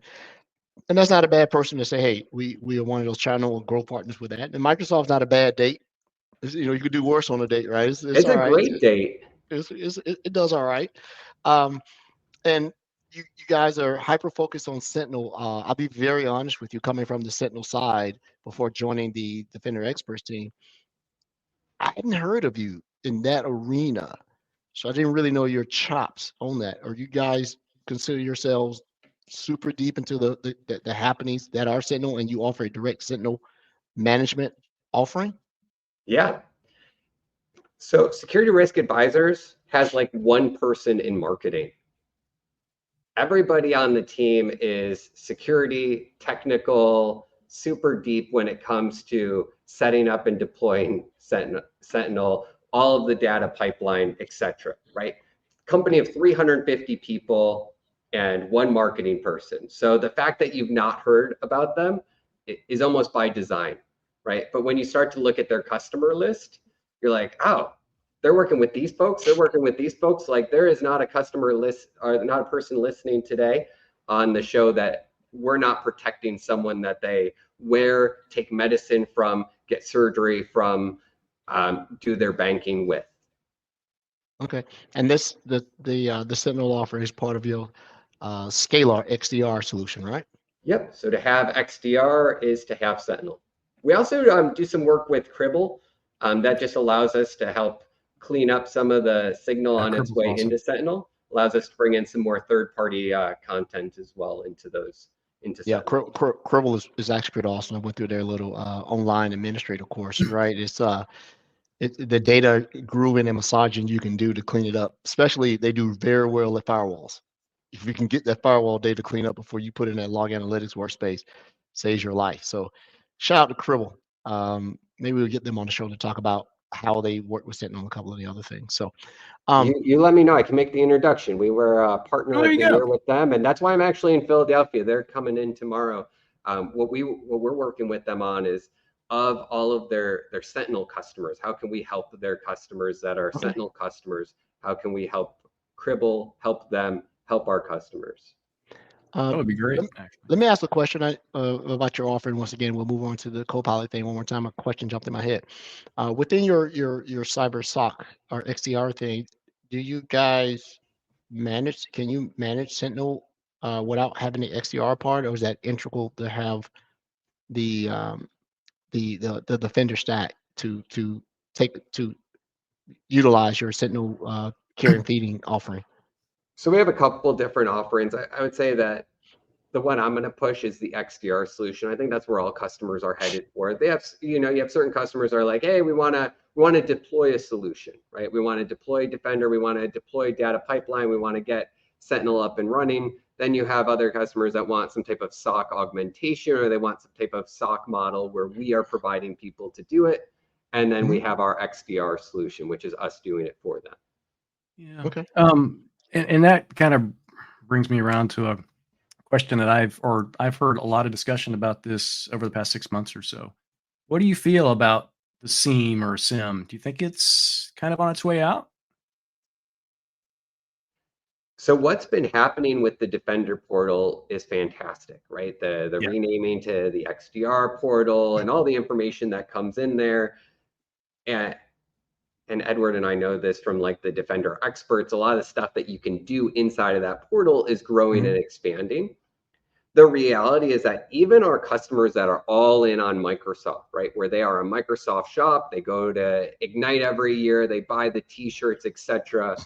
and that's not a bad person to say, hey, we are one of those channel growth partners with that. And Microsoft's not a bad date. You could do worse on a date, right? It's It's all a right. great date. It does all right. And you guys are hyper focused on Sentinel. I'll be very honest with you, coming from the Sentinel side before joining the Defender Experts team. I hadn't heard of you in that arena, so I didn't really know your chops on that. Are you guys consider yourselves super deep into the happenings that are Sentinel, and you offer a direct Sentinel management offering? Yeah. So Security Risk Advisors has like one person in marketing. Everybody on the team is security, technical, super deep when it comes to setting up and deploying Sentinel, all of the data pipeline, etc. Right? Company of 350 people and one marketing person. So the fact that you've not heard about them is almost by design, right? But when you start to look at their customer list, you're like, oh, they're working with these folks. They're working with these folks. Like there is not a customer list or not a person listening today on the show that we're not protecting someone that they wear, take medicine from, get surgery from, do their banking with. Okay, and the Sentinel offer is part of your Scalar XDR solution, right? Yep. So to have XDR is to have Sentinel. We also do some work with Cribble. That just allows us to help clean up some of the signal on its way into Sentinel. Allows us to bring in some more third-party content as well into Sentinel. Cribble is actually pretty awesome. I went through their little online administrator course, right? It's the data grooving and massaging you can do to clean it up. Especially they do very well at firewalls. If you can get that firewall data cleaned up before you put in that log analytics workspace, saves your life. So shout out to Cribble. Maybe we'll get them on the show to talk about how they work with Sentinel and a couple of the other things. So you let me know. I can make the introduction. We were a partner of the year with them, and that's why I'm actually in Philadelphia. They're coming in tomorrow. What we're working with them on is of all of their Sentinel customers. How can we help their customers that are Sentinel customers? How can we help Cribble, help them, help our customers? That would be great. Let me ask a question about your offering. Once again, we'll move on to the Copilot thing one more time. A question jumped in my head. Within your cyber SOC or XDR thing, do you guys manage? Can you manage Sentinel without having the XDR part, or is that integral to have the Defender stack to utilize your Sentinel care and feeding offering? So we have a couple of different offerings. I would say that the one I'm going to push is the XDR solution. I think that's where all customers are headed for. They have, you have certain customers are like, hey, we want to deploy a solution, right? We want to deploy Defender. We want to deploy data pipeline. We want to get Sentinel up and running. Then you have other customers that want some type of SOC augmentation, or they want some type of SOC model where we are providing people to do it. And then we have our XDR solution, which is us doing it for them. Yeah. Okay. And that kind of brings me around to a question that I've heard a lot of discussion about this over the past 6 months or so. What do you feel about the SIEM or SIM? Do you think it's kind of on its way out? So what's been happening with the Defender portal is fantastic, right? The renaming to the XDR portal and all the information that comes in there. And Edward and I know this from like the Defender experts, a lot of the stuff that you can do inside of that portal is growing and expanding. The reality is that even our customers that are all in on Microsoft, right, where they are a Microsoft shop, they go to Ignite every year, they buy the t-shirts, etc.,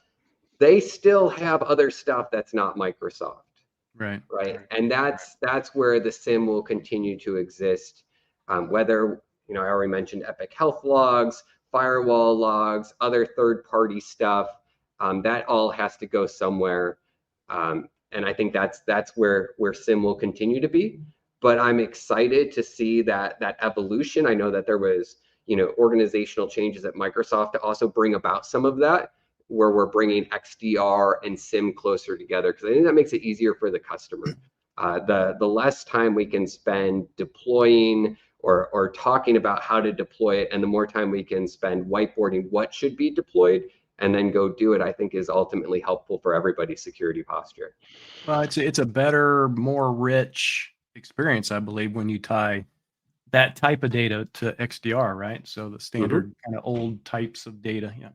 they still have other stuff that's not Microsoft. Right. And that's where the SIM will continue to exist. Whether, I already mentioned Epic Health Logs, firewall logs, other third-party stuff. That all has to go somewhere. And I think that's where SIM will continue to be. But I'm excited to see that evolution. I know that there was, organizational changes at Microsoft to also bring about some of that, where we're bringing XDR and SIM closer together, because I think that makes it easier for the customer. The less time we can spend deploying or talking about how to deploy it, and the more time we can spend whiteboarding what should be deployed and then go do it, I think is ultimately helpful for everybody's security posture. Well, it's a better, more rich experience, I believe, when you tie that type of data to XDR, right? So the standard kind of old types of data. Yeah.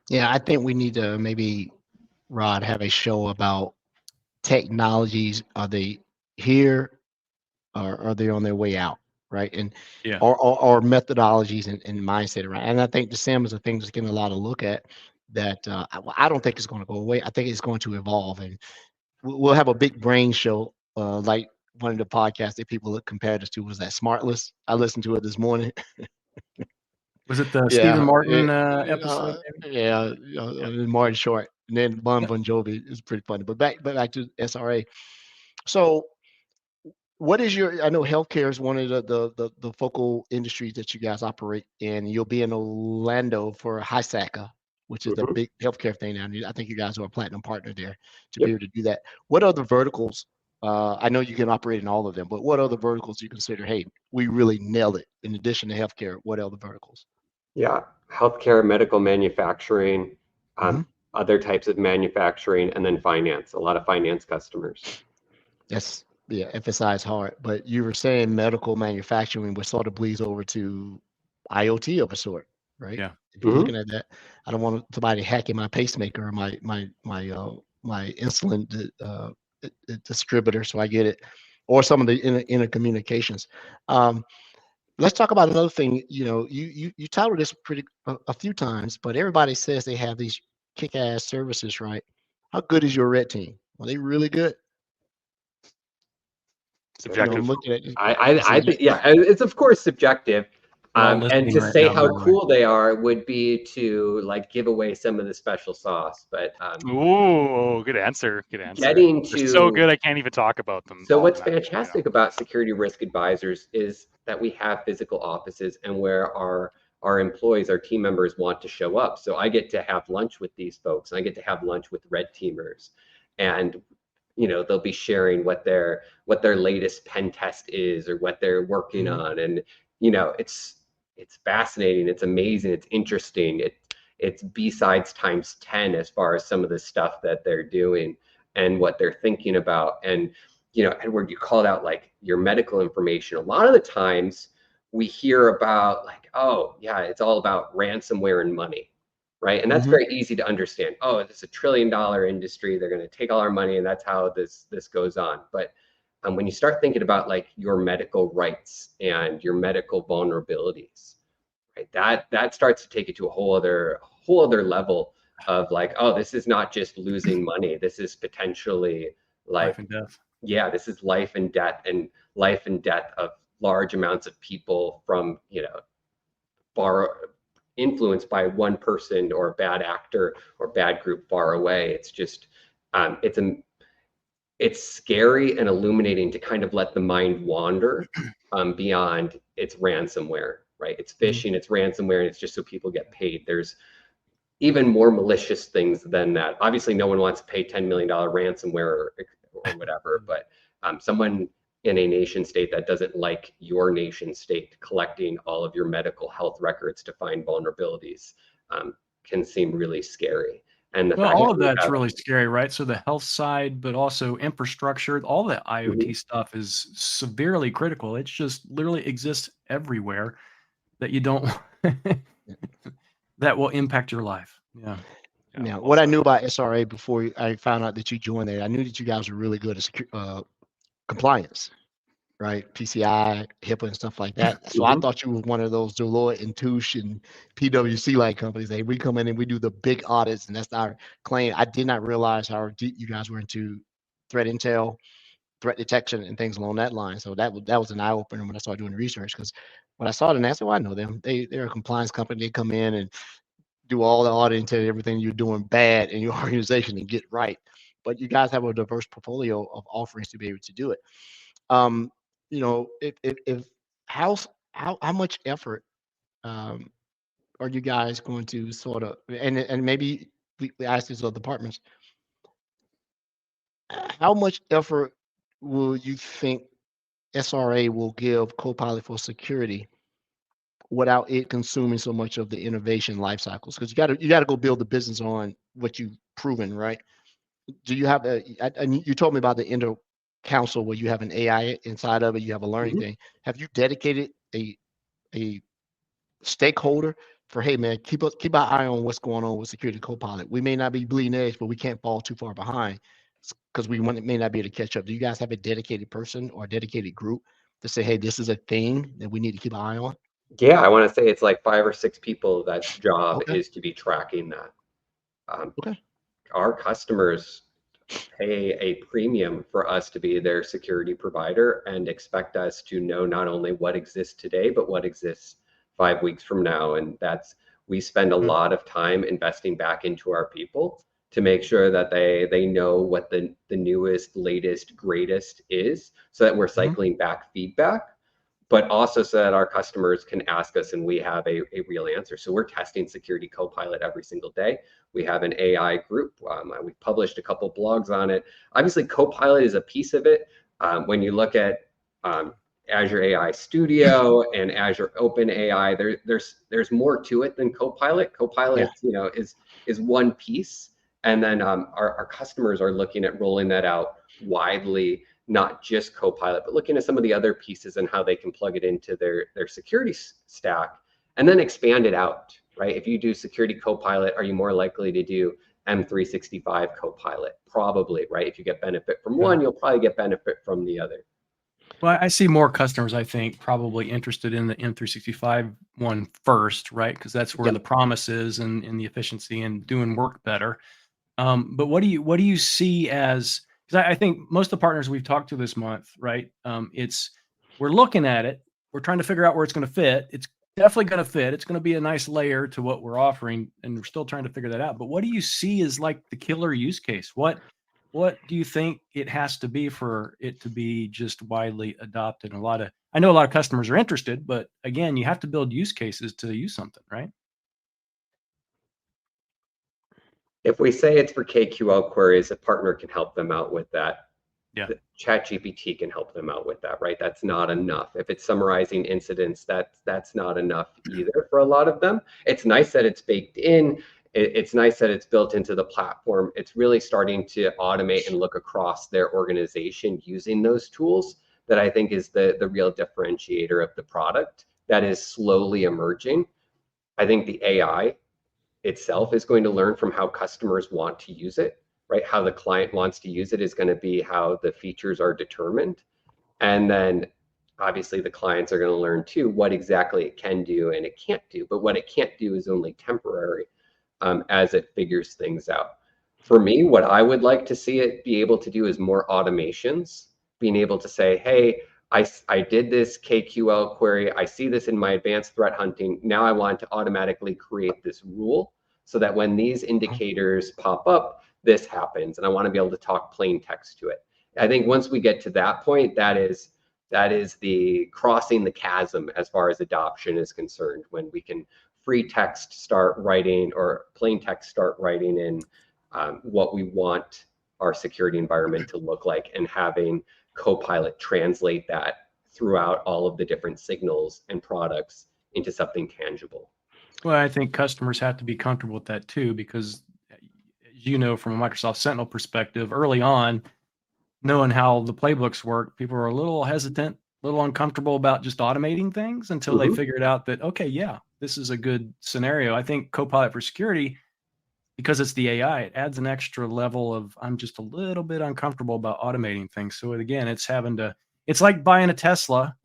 Yeah, I think we need to maybe, Rod, have a show about technologies. Are they here or are they on their way out? Right. And Yeah. or methodologies and mindset, right? And I think the SIM is a thing that's getting a lot of look at that I don't think it's going to go away. I think it's going to evolve, and we'll have a big brain show like one of the podcasts that people compared us to was that Smartless. I listened to it this morning. Was it the Yeah, Stephen Martin episode? yeah, Martin Short, and then Bon Jovi is pretty funny. But back to SRA. So, what is your? I know healthcare is one of the focal industries that you guys operate in. You'll be in Orlando for HISACA, which is the big healthcare thing now. I think you guys are a platinum partner there to be able to do that. What other verticals? I know you can operate in all of them, but what other verticals do you consider? Hey, we really nailed it. In addition to healthcare, what other verticals? Yeah, healthcare, medical manufacturing, other types of manufacturing, and then finance. A lot of finance customers. Yes, yeah, emphasize hard. But you were saying medical manufacturing, which sort of bleeds over to IoT of a sort, right? Yeah. If you're looking at that, I don't want somebody hacking my pacemaker or my insulin distributor, so I get it, or some of the inner communications. Let's talk about another thing. You touted this a few times, but everybody says they have these kick-ass services, right? How good is your red team? Are they really good? Subjective. I'm looking at you. I think, yeah, it's of course subjective. And to say how cool they are would be to give away some of the special sauce. But ooh, good answer. Good answer. Getting They're so good, I can't even talk about them. So what's fantastic about Security Risk Advisors is that we have physical offices and where our employees, our team members want to show up. So I get to have lunch with these folks, and I get to have lunch with red teamers, and they'll be sharing what their latest pen test is or what they're working on, and it's fascinating, it's amazing, it's interesting. It's B-sides times 10 as far as some of the stuff that they're doing and what they're thinking about. And Edward, you called out your medical information. A lot of the times we hear about oh yeah, it's all about ransomware and money, right? And that's very easy to understand. Oh, it's a $1 trillion industry. They're going to take all our money, and that's how this goes on. But when you start thinking about your medical rights and your medical vulnerabilities, right, that starts to take it to a whole other level of oh, this is not just losing money. This is potentially life and death. Yeah, this is life and death of large amounts of people from influenced by one person or a bad actor or bad group far away. It's just it's scary and illuminating to kind of let the mind wander beyond its ransomware, right? It's phishing, it's ransomware, and it's just so people get paid. There's even more malicious things than that. Obviously, no one wants to pay $10 million ransomware or whatever, but someone in a nation state that doesn't like your nation state collecting all of your medical health records to find vulnerabilities can seem really scary. And all of that's really scary, right? So the health side, but also infrastructure, all the IoT stuff is severely critical. It's just literally exists everywhere that you don't that will impact your life. Yeah. Now, what I knew about SRA before I found out that you joined there, I knew that you guys were really good at compliance, right? PCI, HIPAA, and stuff like that. So I thought you were one of those Deloitte and Touche and PwC like companies. We come in and we do the big audits, and that's our claim. I did not realize how deep you guys were into threat intel threat detection and things along that line. So that was an eye opener when I started doing the research, because when I saw it, and I said, well, I know them. They're a compliance company. They come in and do all the auditing to everything you're doing bad in your organization and get right. But you guys have a diverse portfolio of offerings to be able to do it. If how much effort are you guys going to sort of, and maybe we ask these other departments, how much effort will you think SRA will give Copilot for security without it consuming so much of the innovation life cycles? Because you got to go build the business on what you've proven, right? Do you have you told me about the inter council where you have an AI inside of it, you have a learning thing. Have you dedicated a stakeholder for, hey man, keep our eye on what's going on with Security Copilot? We may not be bleeding edge, but we can't fall too far behind because may not be able to catch up. Do you guys have a dedicated person or a dedicated group to say, hey, this is a thing that we need to keep an eye on? Yeah, I want to say it's like 5 or 6 people that job is to be tracking that. Our customers pay a premium for us to be their security provider and expect us to know not only what exists today, but what exists 5 weeks from now. And we spend a lot of time investing back into our people to make sure that they know what the newest, latest, greatest is, so that we're cycling back feedback, but also so that our customers can ask us and we have a real answer. So we're testing Security Copilot every single day. We have an AI group. We've published a couple blogs on it. Obviously, Copilot is a piece of it. When you look at Azure AI Studio and Azure OpenAI, there's more to it than Copilot. Copilot, is one piece, and then our customers are looking at rolling that out widely, not just Copilot, but looking at some of the other pieces and how they can plug it into their security stack and then expand it out, right? If you do Security Copilot, are you more likely to do M365 Copilot? Probably, right? If you get benefit from one, you'll probably get benefit from the other. Well, I see more customers, I think, probably interested in the M365 one first, right? Because that's where the promise is and the efficiency and doing work better. But what do you see as, because I think most of the partners we've talked to this month, right? We're looking at it, we're trying to figure out where it's going to fit. It's definitely going to fit. It's going to be a nice layer to what we're offering, and we're still trying to figure that out. But what do you see as like the killer use case? What do you think it has to be for it to be just widely adopted? I know a lot of customers are interested, but again, you have to build use cases to use something, right? If we say it's for KQL queries, a partner can help them out with that. Yeah. ChatGPT can help them out with that, right? That's not enough. If it's summarizing incidents, that's not enough either for a lot of them. It's nice that it's baked in. It's nice that it's built into the platform. It's really starting to automate and look across their organization using those tools that I think is the real differentiator of the product that is slowly emerging. I think the AI itself is going to learn from how customers want to use it, right? How the client wants to use it is going to be how the features are determined. And then obviously the clients are going to learn too what exactly it can do and it can't do. But what it can't do is only temporary as it figures things out. For me, what I would like to see it be able to do is more automations, being able to say, hey, I did this KQL query. I see this in my advanced threat hunting. Now I want to automatically create this rule so that when these indicators pop up, this happens. And I want to be able to talk plain text to it. I think once we get to that point, that is the crossing the chasm as far as adoption is concerned, when we can free text start writing or plain text start writing in what we want our security environment to look like, and having Copilot translate that throughout all of the different signals and products into something tangible. Well, I think customers have to be comfortable with that too, because as you know, from a Microsoft Sentinel perspective, early on, knowing how the playbooks work, people are a little hesitant, a little uncomfortable about just automating things until they figured out that, okay, yeah, this is a good scenario. I think Copilot for security, because it's the AI, it adds an extra level of, I'm just a little bit uncomfortable about automating things. So again, it's like buying a Tesla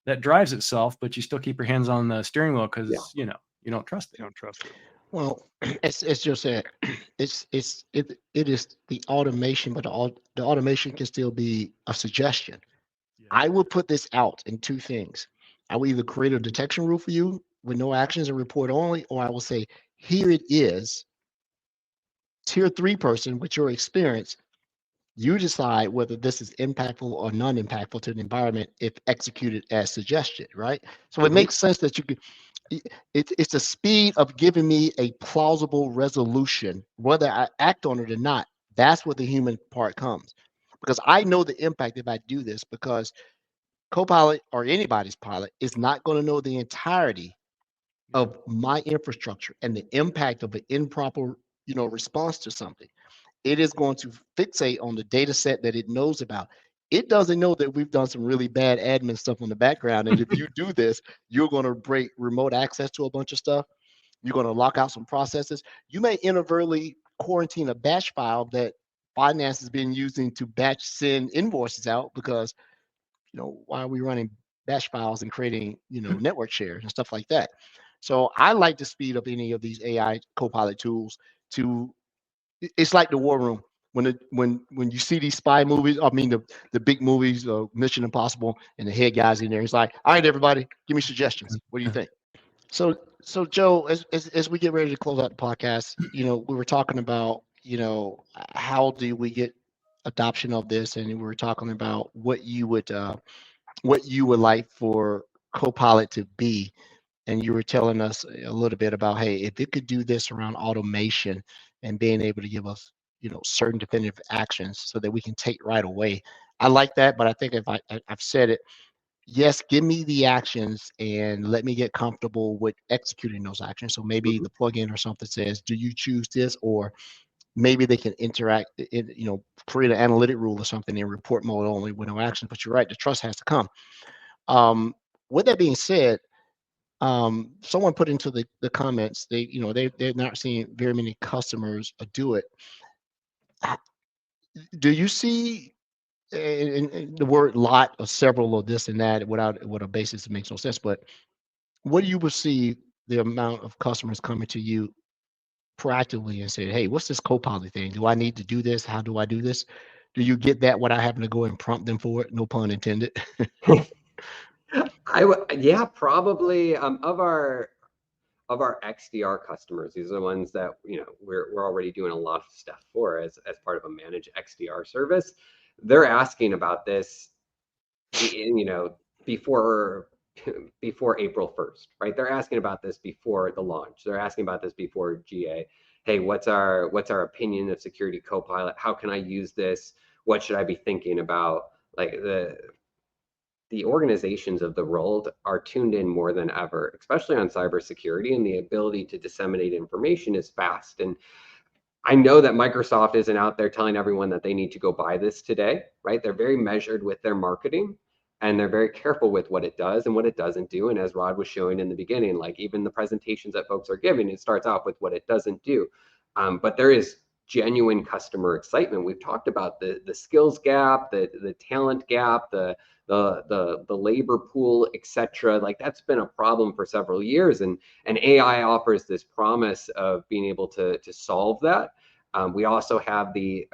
that drives itself, but you still keep your hands on the steering wheel because you don't trust it. You don't trust it. Well, it's just that it is the automation, but the automation can still be a suggestion. Yeah. I will put this out in two things. I will either create a detection rule for you with no actions and report only, or I will say, here it is, tier 3 person with your experience. You decide whether this is impactful or non-impactful to the environment if executed as suggested, right? So it makes sense that you could. It's the speed of giving me a plausible resolution, whether I act on it or not. That's where the human part comes, because I know the impact if I do this. Because Copilot or anybody's pilot is not going to know the entirety of my infrastructure and the impact of an improper, response to something. It is going to fixate on the data set that it knows about. It doesn't know that we've done some really bad admin stuff in the background. And if you do this, you're going to break remote access to a bunch of stuff. You're going to lock out some processes. You may inadvertently quarantine a batch file that finance has been using to batch send invoices out because, why are we running batch files and creating, network shares and stuff like that. So I like to speed up any of these AI Copilot tools to. It's like the war room when you see these spy movies. I mean the big movies, Mission Impossible, and the head guys in there. He's like, "All right, everybody, give me suggestions. What do you think?" So Joe, as we get ready to close out the podcast, we were talking about, how do we get adoption of this, and we were talking about what you would like for Copilot to be. And you were telling us a little bit about, hey, if it could do this around automation and being able to give us, certain definitive actions so that we can take right away. I like that, but I think if I've said it, yes, give me the actions and let me get comfortable with executing those actions. So maybe the plugin or something says, do you choose this? Or maybe they can interact, create an analytic rule or something in report mode only with no action. But you're right, the trust has to come. With that being said, someone put into the comments, they're not seeing very many customers do it. Do you see in the word lot or several or this and that without what a basis, it makes no sense, but what do you perceive the amount of customers coming to you proactively and say, hey, what's this Copilot thing? Do I need to do this? How do I do this? Do you get that without having to go and prompt them for it? No pun intended. Yeah, probably. Of our XDR customers, these are the ones that we're already doing a lot of stuff for as part of a managed XDR service. They're asking about this, before April 1st, right? They're asking about this before the launch. They're asking about this before GA. Hey, what's our opinion of Security Copilot? How can I use this? What should I be thinking about? Like the organizations of the world are tuned in more than ever, especially on cybersecurity, and the ability to disseminate information is fast. And I know that Microsoft isn't out there telling everyone that they need to go buy this today, right? They're very measured with their marketing, and they're very careful with what it does and what it doesn't do. And as Rod was showing in the beginning, like even the presentations that folks are giving, it starts off with what it doesn't do. But there is genuine customer excitement. We've talked about the skills gap, the talent gap, the labor pool, etc. Like that's been a problem for several years, and AI offers this promise of being able to solve that. We also have the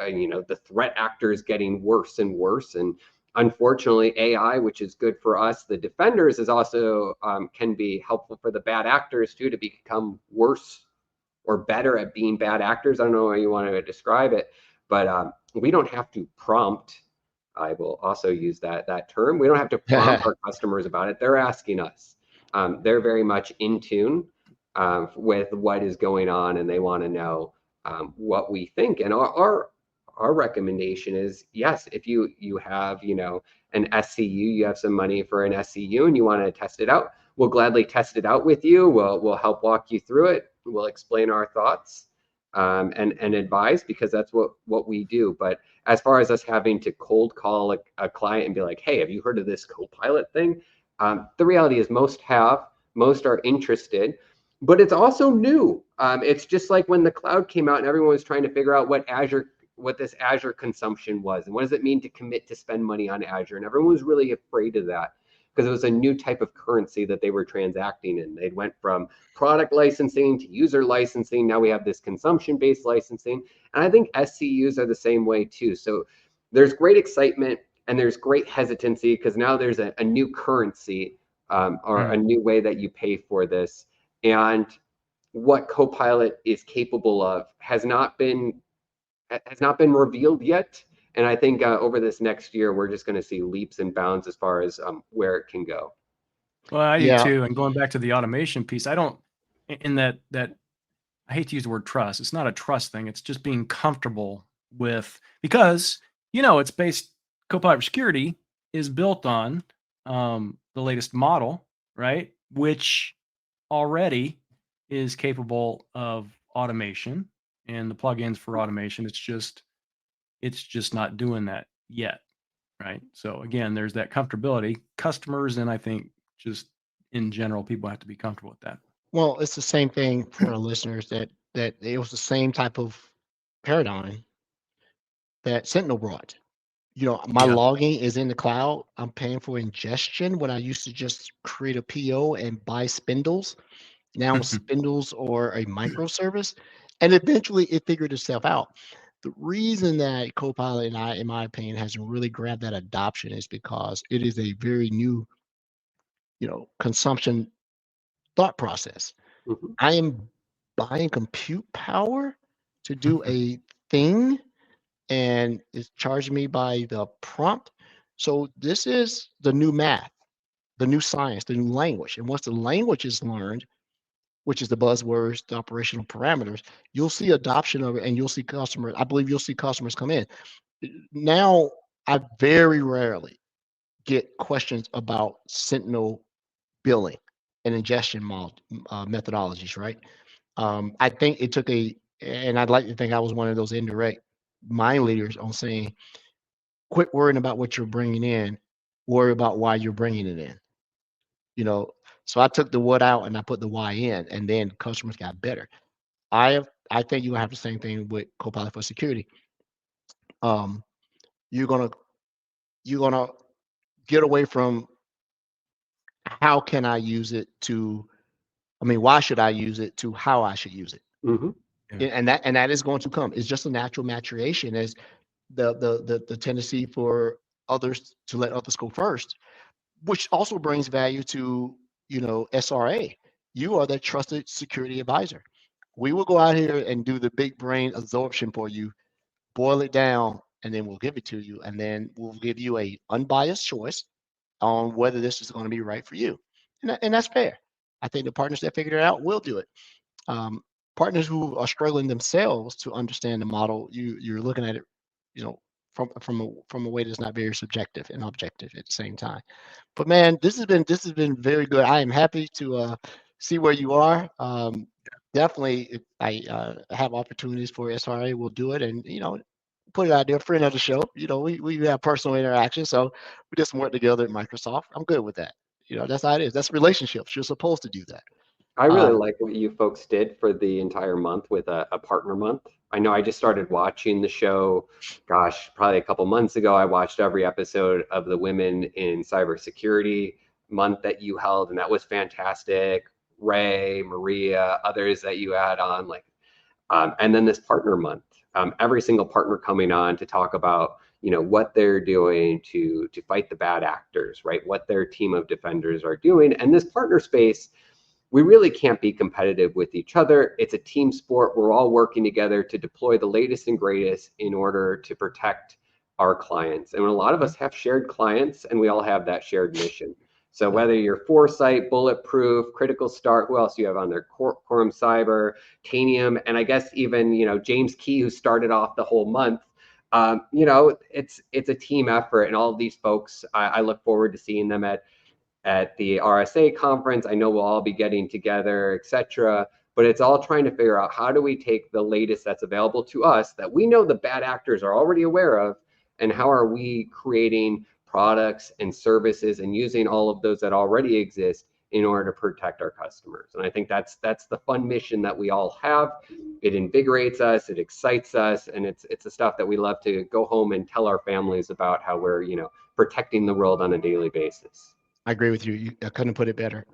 threat actors getting worse and worse, and unfortunately AI, which is good for us, the defenders, is also can be helpful for the bad actors too, to become worse or better at being bad actors. I don't know how you want to describe it, but we don't have to prompt. I will also use that term. We don't have to prompt our customers about it. They're asking us. They're very much in tune with what is going on, and they want to know what we think. And our recommendation is, yes, if you have an SCU, you have some money for an SCU, and you want to test it out, we'll gladly test it out with you. We'll help walk you through it. We'll explain our thoughts and advise, because that's what we do. But as far as us having to cold call a client and be like, hey, have you heard of this Copilot thing? The reality is most are interested, but it's also new. It's just like when the cloud came out and everyone was trying to figure out what this Azure consumption was and what does it mean to commit to spend money on Azure, and everyone was really afraid of that. because it was a new type of currency that they were transacting in. They went from product licensing to user licensing. Now we have this consumption-based licensing. And I think SCUs are the same way too. So there's great excitement and there's great hesitancy because now there's a new currency or a new way that you pay for this. And what Copilot is capable of has not been revealed yet. And I think over this next year, we're just going to see leaps and bounds as far as where it can go. Well, I do too. And going back to the automation piece, I don't, in that I hate to use the word trust. It's not a trust thing. It's just being comfortable with, because, it's based, Copilot for Security is built on the latest model, right? Which already is capable of automation and the plugins for automation. It's just not doing that yet, right? So again, there's that comfortability. Customers, and I think just in general, people have to be comfortable with that. Well, it's the same thing for our listeners that it was the same type of paradigm that Sentinel brought. My logging is in the cloud. I'm paying for ingestion when I used to just create a PO and buy spindles. Now spindles are a microservice, and eventually it figured itself out. The reason that Copilot, in my opinion, hasn't really grabbed that adoption is because it is a very new, consumption thought process. Mm-hmm. I am buying compute power to do a thing, and it's charging me by the prompt. So this is the new math, the new science, the new language. And once the language is learned, which is the buzzwords, the operational parameters, you'll see adoption of it, and you'll see customers. I believe you'll see customers come in. Now, I very rarely get questions about Sentinel billing and ingestion methodologies, right? I think it took and I'd like to think I was one of those indirect mind leaders on saying, quit worrying about what you're bringing in, worry about why you're bringing it in. So I took the what out and I put the why in, and then customers got better. I think you have the same thing with Copilot for Security. You're gonna get away from how can I use it to, why should I use it, to how I should use it. Mm-hmm. Yeah. And that is going to come. It's just a natural maturation as the tendency for others to let others go first, which also brings value to, SRA. You are the trusted security advisor. We will go out here and do the big brain absorption for you, boil it down, and then we'll give it to you. And then we'll give you a unbiased choice on whether this is going to be right for you. And that's fair. I think the partners that figured it out will do it. Partners who are struggling themselves to understand the model, you're looking at it, from a way that's not very subjective and objective at the same time. But man, this has been very good. I am happy to see where you are. Definitely, if I have opportunities for SRA, we'll do it, and put it out there. Friend of the show. We have personal interaction, so we did some work together at Microsoft. I'm good with that. That's how it is. That's relationships. You're supposed to do that. I really like what you folks did for the entire month with a partner month. I know I just started watching the show, probably a couple months ago. I watched every episode of the Women in Cybersecurity month that you held, and that was fantastic. Ray, Maria, others that you had on, and then this partner month, every single partner coming on to talk about, what they're doing to fight the bad actors, right? What their team of defenders are doing. And this partner space, we really can't be competitive with each other. It's a team sport. We're all working together to deploy the latest and greatest in order to protect our clients. And a lot of us have shared clients, and we all have that shared mission. So whether you're Foresight, Bulletproof, Critical Start, who else you have on there? Quorum Cyber, Tanium, and I guess even James Key, who started off the whole month. It's a team effort, and all of these folks, I look forward to seeing them at the RSA conference. I know we'll all be getting together, etc. But it's all trying to figure out, how do we take the latest that's available to us that we know the bad actors are already aware of, and how are we creating products and services and using all of those that already exist in order to protect our customers. And I think that's the fun mission that we all have. It invigorates us, it excites us, and it's the stuff that we love to go home and tell our families about, how we're protecting the world on a daily basis. I agree with you. I couldn't put it better.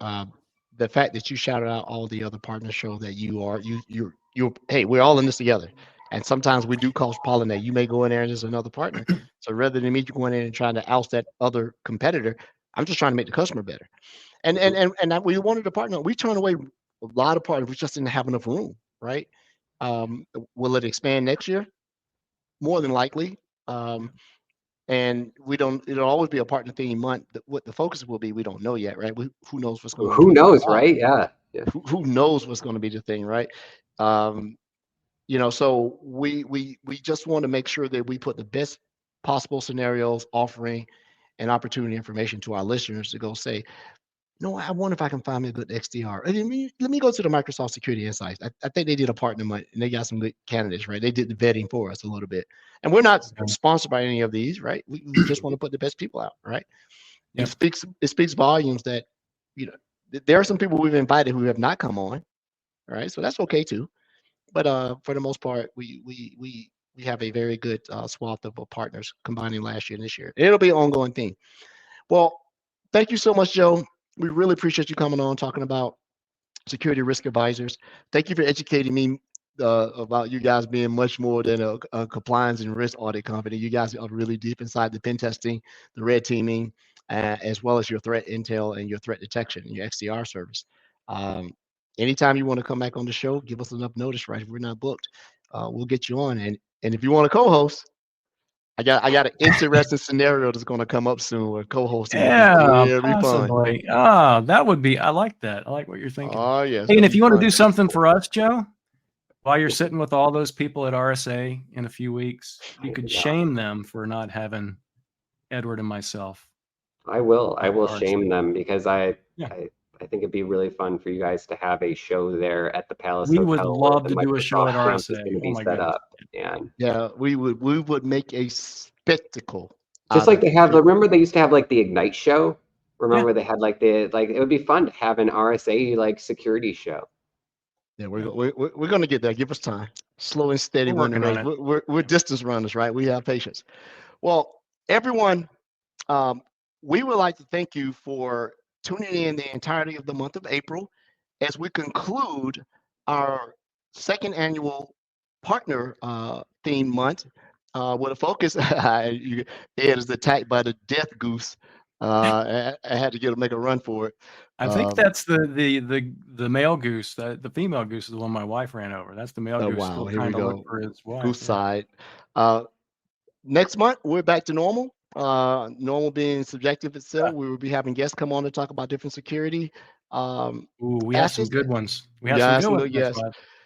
The fact that you shouted out all the other partners show that you're hey, we're all in this together. And sometimes we do cross pollinate. You may go in there and there's another partner. So rather than me going in and trying to oust that other competitor, I'm just trying to make the customer better. And we wanted to partner. We turned away a lot of partners. We just didn't have enough room, right? Will it expand next year? More than likely. And we don't. It'll always be a partner theme month. What the focus will be, we don't know yet, right? Who knows what's going on? Who knows, right? Yeah. Who knows what's going to be the thing, right? So we just want to make sure that we put the best possible scenarios, offering, and opportunity information to our listeners to go say, no, I wonder if I can find me a good XDR. Let me go to the Microsoft Security Insights. I think they did a partner month and they got some good candidates, right? They did the vetting for us a little bit. And we're not sponsored by any of these, right? We just want to put the best people out, right? Yep. It speaks volumes that, there are some people we've invited who have not come on, right? So that's okay too. But for the most part, we have a very good swath of partners combining last year and this year. It'll be an ongoing thing. Well, thank you so much, Joe. We really appreciate you coming on, talking about security risk advisors. Thank you for educating me about you guys being much more than a compliance and risk audit company. You guys are really deep inside the pen testing, the red teaming, as well as your threat intel and your threat detection and your XDR service. Anytime you want to come back on the show, give us enough notice, right? If we're not booked, we'll get you on. And if you want to co-host, I got an interesting scenario that's going to come up soon where co-hosting will be very possibly. fun. That would be. I like that. I like what you're thinking. Oh yes. Hey, and if you want to do something for us, Joe, while you're sitting with all those people at RSA in a few weeks, you could shame them for not having Edward and myself. I will shame them because I think it'd be really fun for you guys to have a show there at the Palace We Hotel. would love to do a show at RSA. Going to be set up, and we would make a spectacle. Just like they have. Remember, they used to have like the Ignite show. Remember, they had like it would be fun to have an RSA like security show. Yeah, we're going to get there. Give us time. Slow and steady winning race. We're distance runners, right? We have patience. Well, everyone, we would like to thank you for tuning in the entirety of the month of April as we conclude our second annual partner theme month with a focus. Ed is attacked by the death goose. I had to make a run for it. I think that's the male goose. The female goose is the one my wife ran over. That's the male goose. Wow, here we go. Look for his wife. Goose side. Next month we're back to normal. Normal being subjective itself. We will be having guests come on to talk about different security. We have some good ones. We have some good ones. Yes,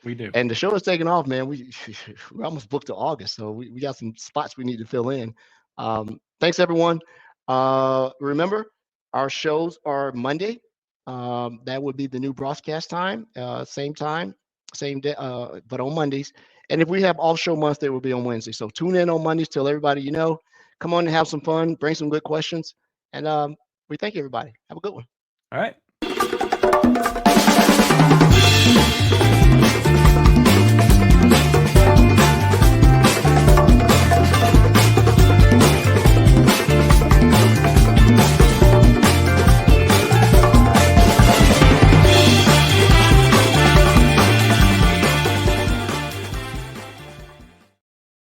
we do. And the show is taking off, man. We're almost booked to August, so we got some spots we need to fill in. Thanks, everyone. Remember, our shows are Monday. That would be the new broadcast time, same day, but on Mondays. And if we have off-show months, they will be on Wednesday. So tune in on Mondays. Tell everybody you know. Come on and have some fun. Bring some good questions. And we thank everybody. Have a good one. All right.